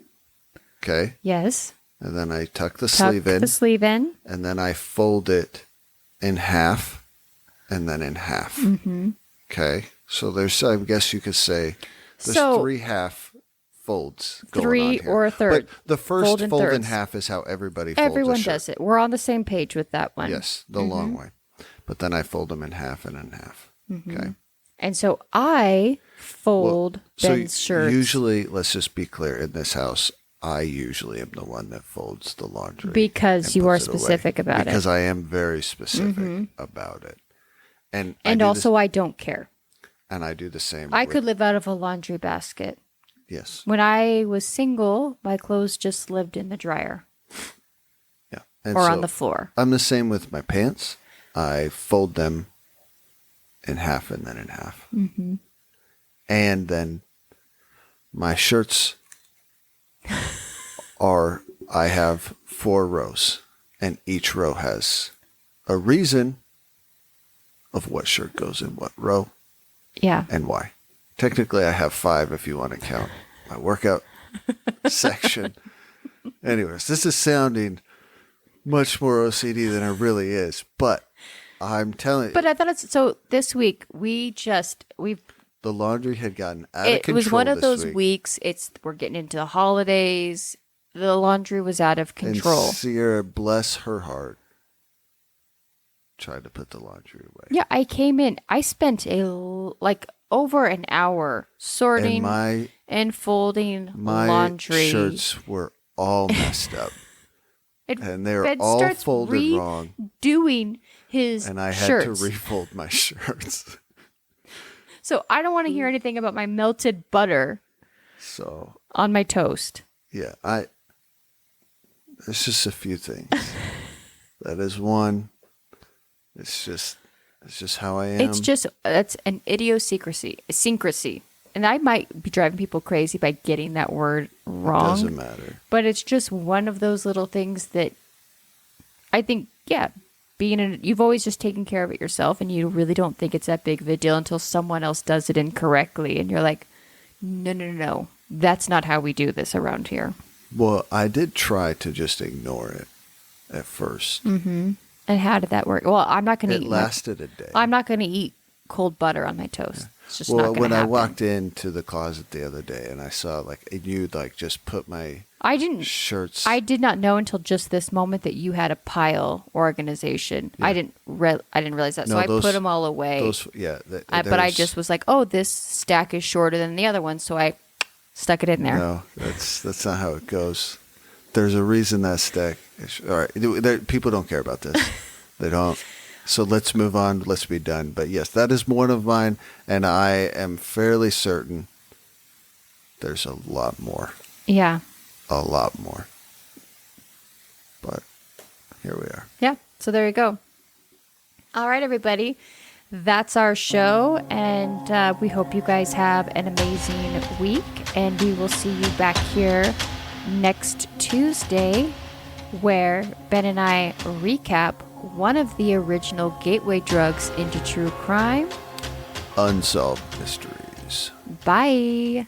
Okay. Yes. And then I tuck the sleeve in. And then I fold it in half and then in half. Mm-hmm. Okay. So there's, I guess you could say, there's 3 half folds going on here. 3 or a third. But the first fold in half is how everybody folds Everyone a shirt. does it. We're on the same page with that one. Yes, the long way. But then I fold them in half and in half. Mm-hmm. Okay. And so I fold Ben's shirts. Usually, let's just be clear, in this house, I usually am the one that folds the laundry. Because you are specific about it. Because I am very specific about it. And also I don't care. And I do the same. I could live out of a laundry basket. Yes. When I was single, my clothes just lived in the dryer. Yeah. Or on the floor. I'm the same with my pants. I fold them in half and then in half. Mm-hmm. And then my shirts I have 4 rows. And each row has a reason of what shirt goes in what row. Yeah. And why. Technically, I have 5 if you want to count my workout section. Anyways, this is sounding much more OCD than it really is, but I'm telling you. But I thought it's so. This week we've the laundry had gotten out of control. It was one of those week. weeks. We're getting into the holidays. The laundry was out of control. And Sierra, bless her heart, tried to put the laundry away. Yeah, I came in. I spent over an hour sorting and folding laundry. My shirts were all messed up. And they were all folded wrong. Doing his shirts. And I had to refold my shirts. So I don't want to hear anything about my melted butter on my toast. Yeah, there's just a few things. That is one. It's just how I am. That's an syncrasy. And I might be driving people crazy by getting that word wrong. It doesn't matter. But it's just one of those little things that I think, you've always just taken care of it yourself, and you really don't think it's that big of a deal until someone else does it incorrectly. And you're like, no. That's not how we do this around here. Well, I did try to just ignore it at first. Mm-hmm. And how did that work? Well, I'm not going to eat. It lasted a day. I'm not going to eat cold butter on my toast. Yeah. It's just not going to happen. When I walked into the closet the other day and I saw you'd just put my shirts. I did not know until just this moment that you had a pile organization. Yeah. I didn't realize that. So I put them all away. But I just was like, oh, this stack is shorter than the other one, so I stuck it in there. No, that's not how it goes. There's a reason that stack is, all right. People don't care about this. They don't. So let's move on. Let's be done. But yes, that is one of mine, and I am fairly certain there's a lot more. Yeah. A lot more. But here we are. Yeah. So there you go. All right, everybody. That's our show, and we hope you guys have an amazing week, and we will see you back here next Tuesday, where Ben and I recap one of the original gateway drugs into true crime, Unsolved Mysteries. Bye.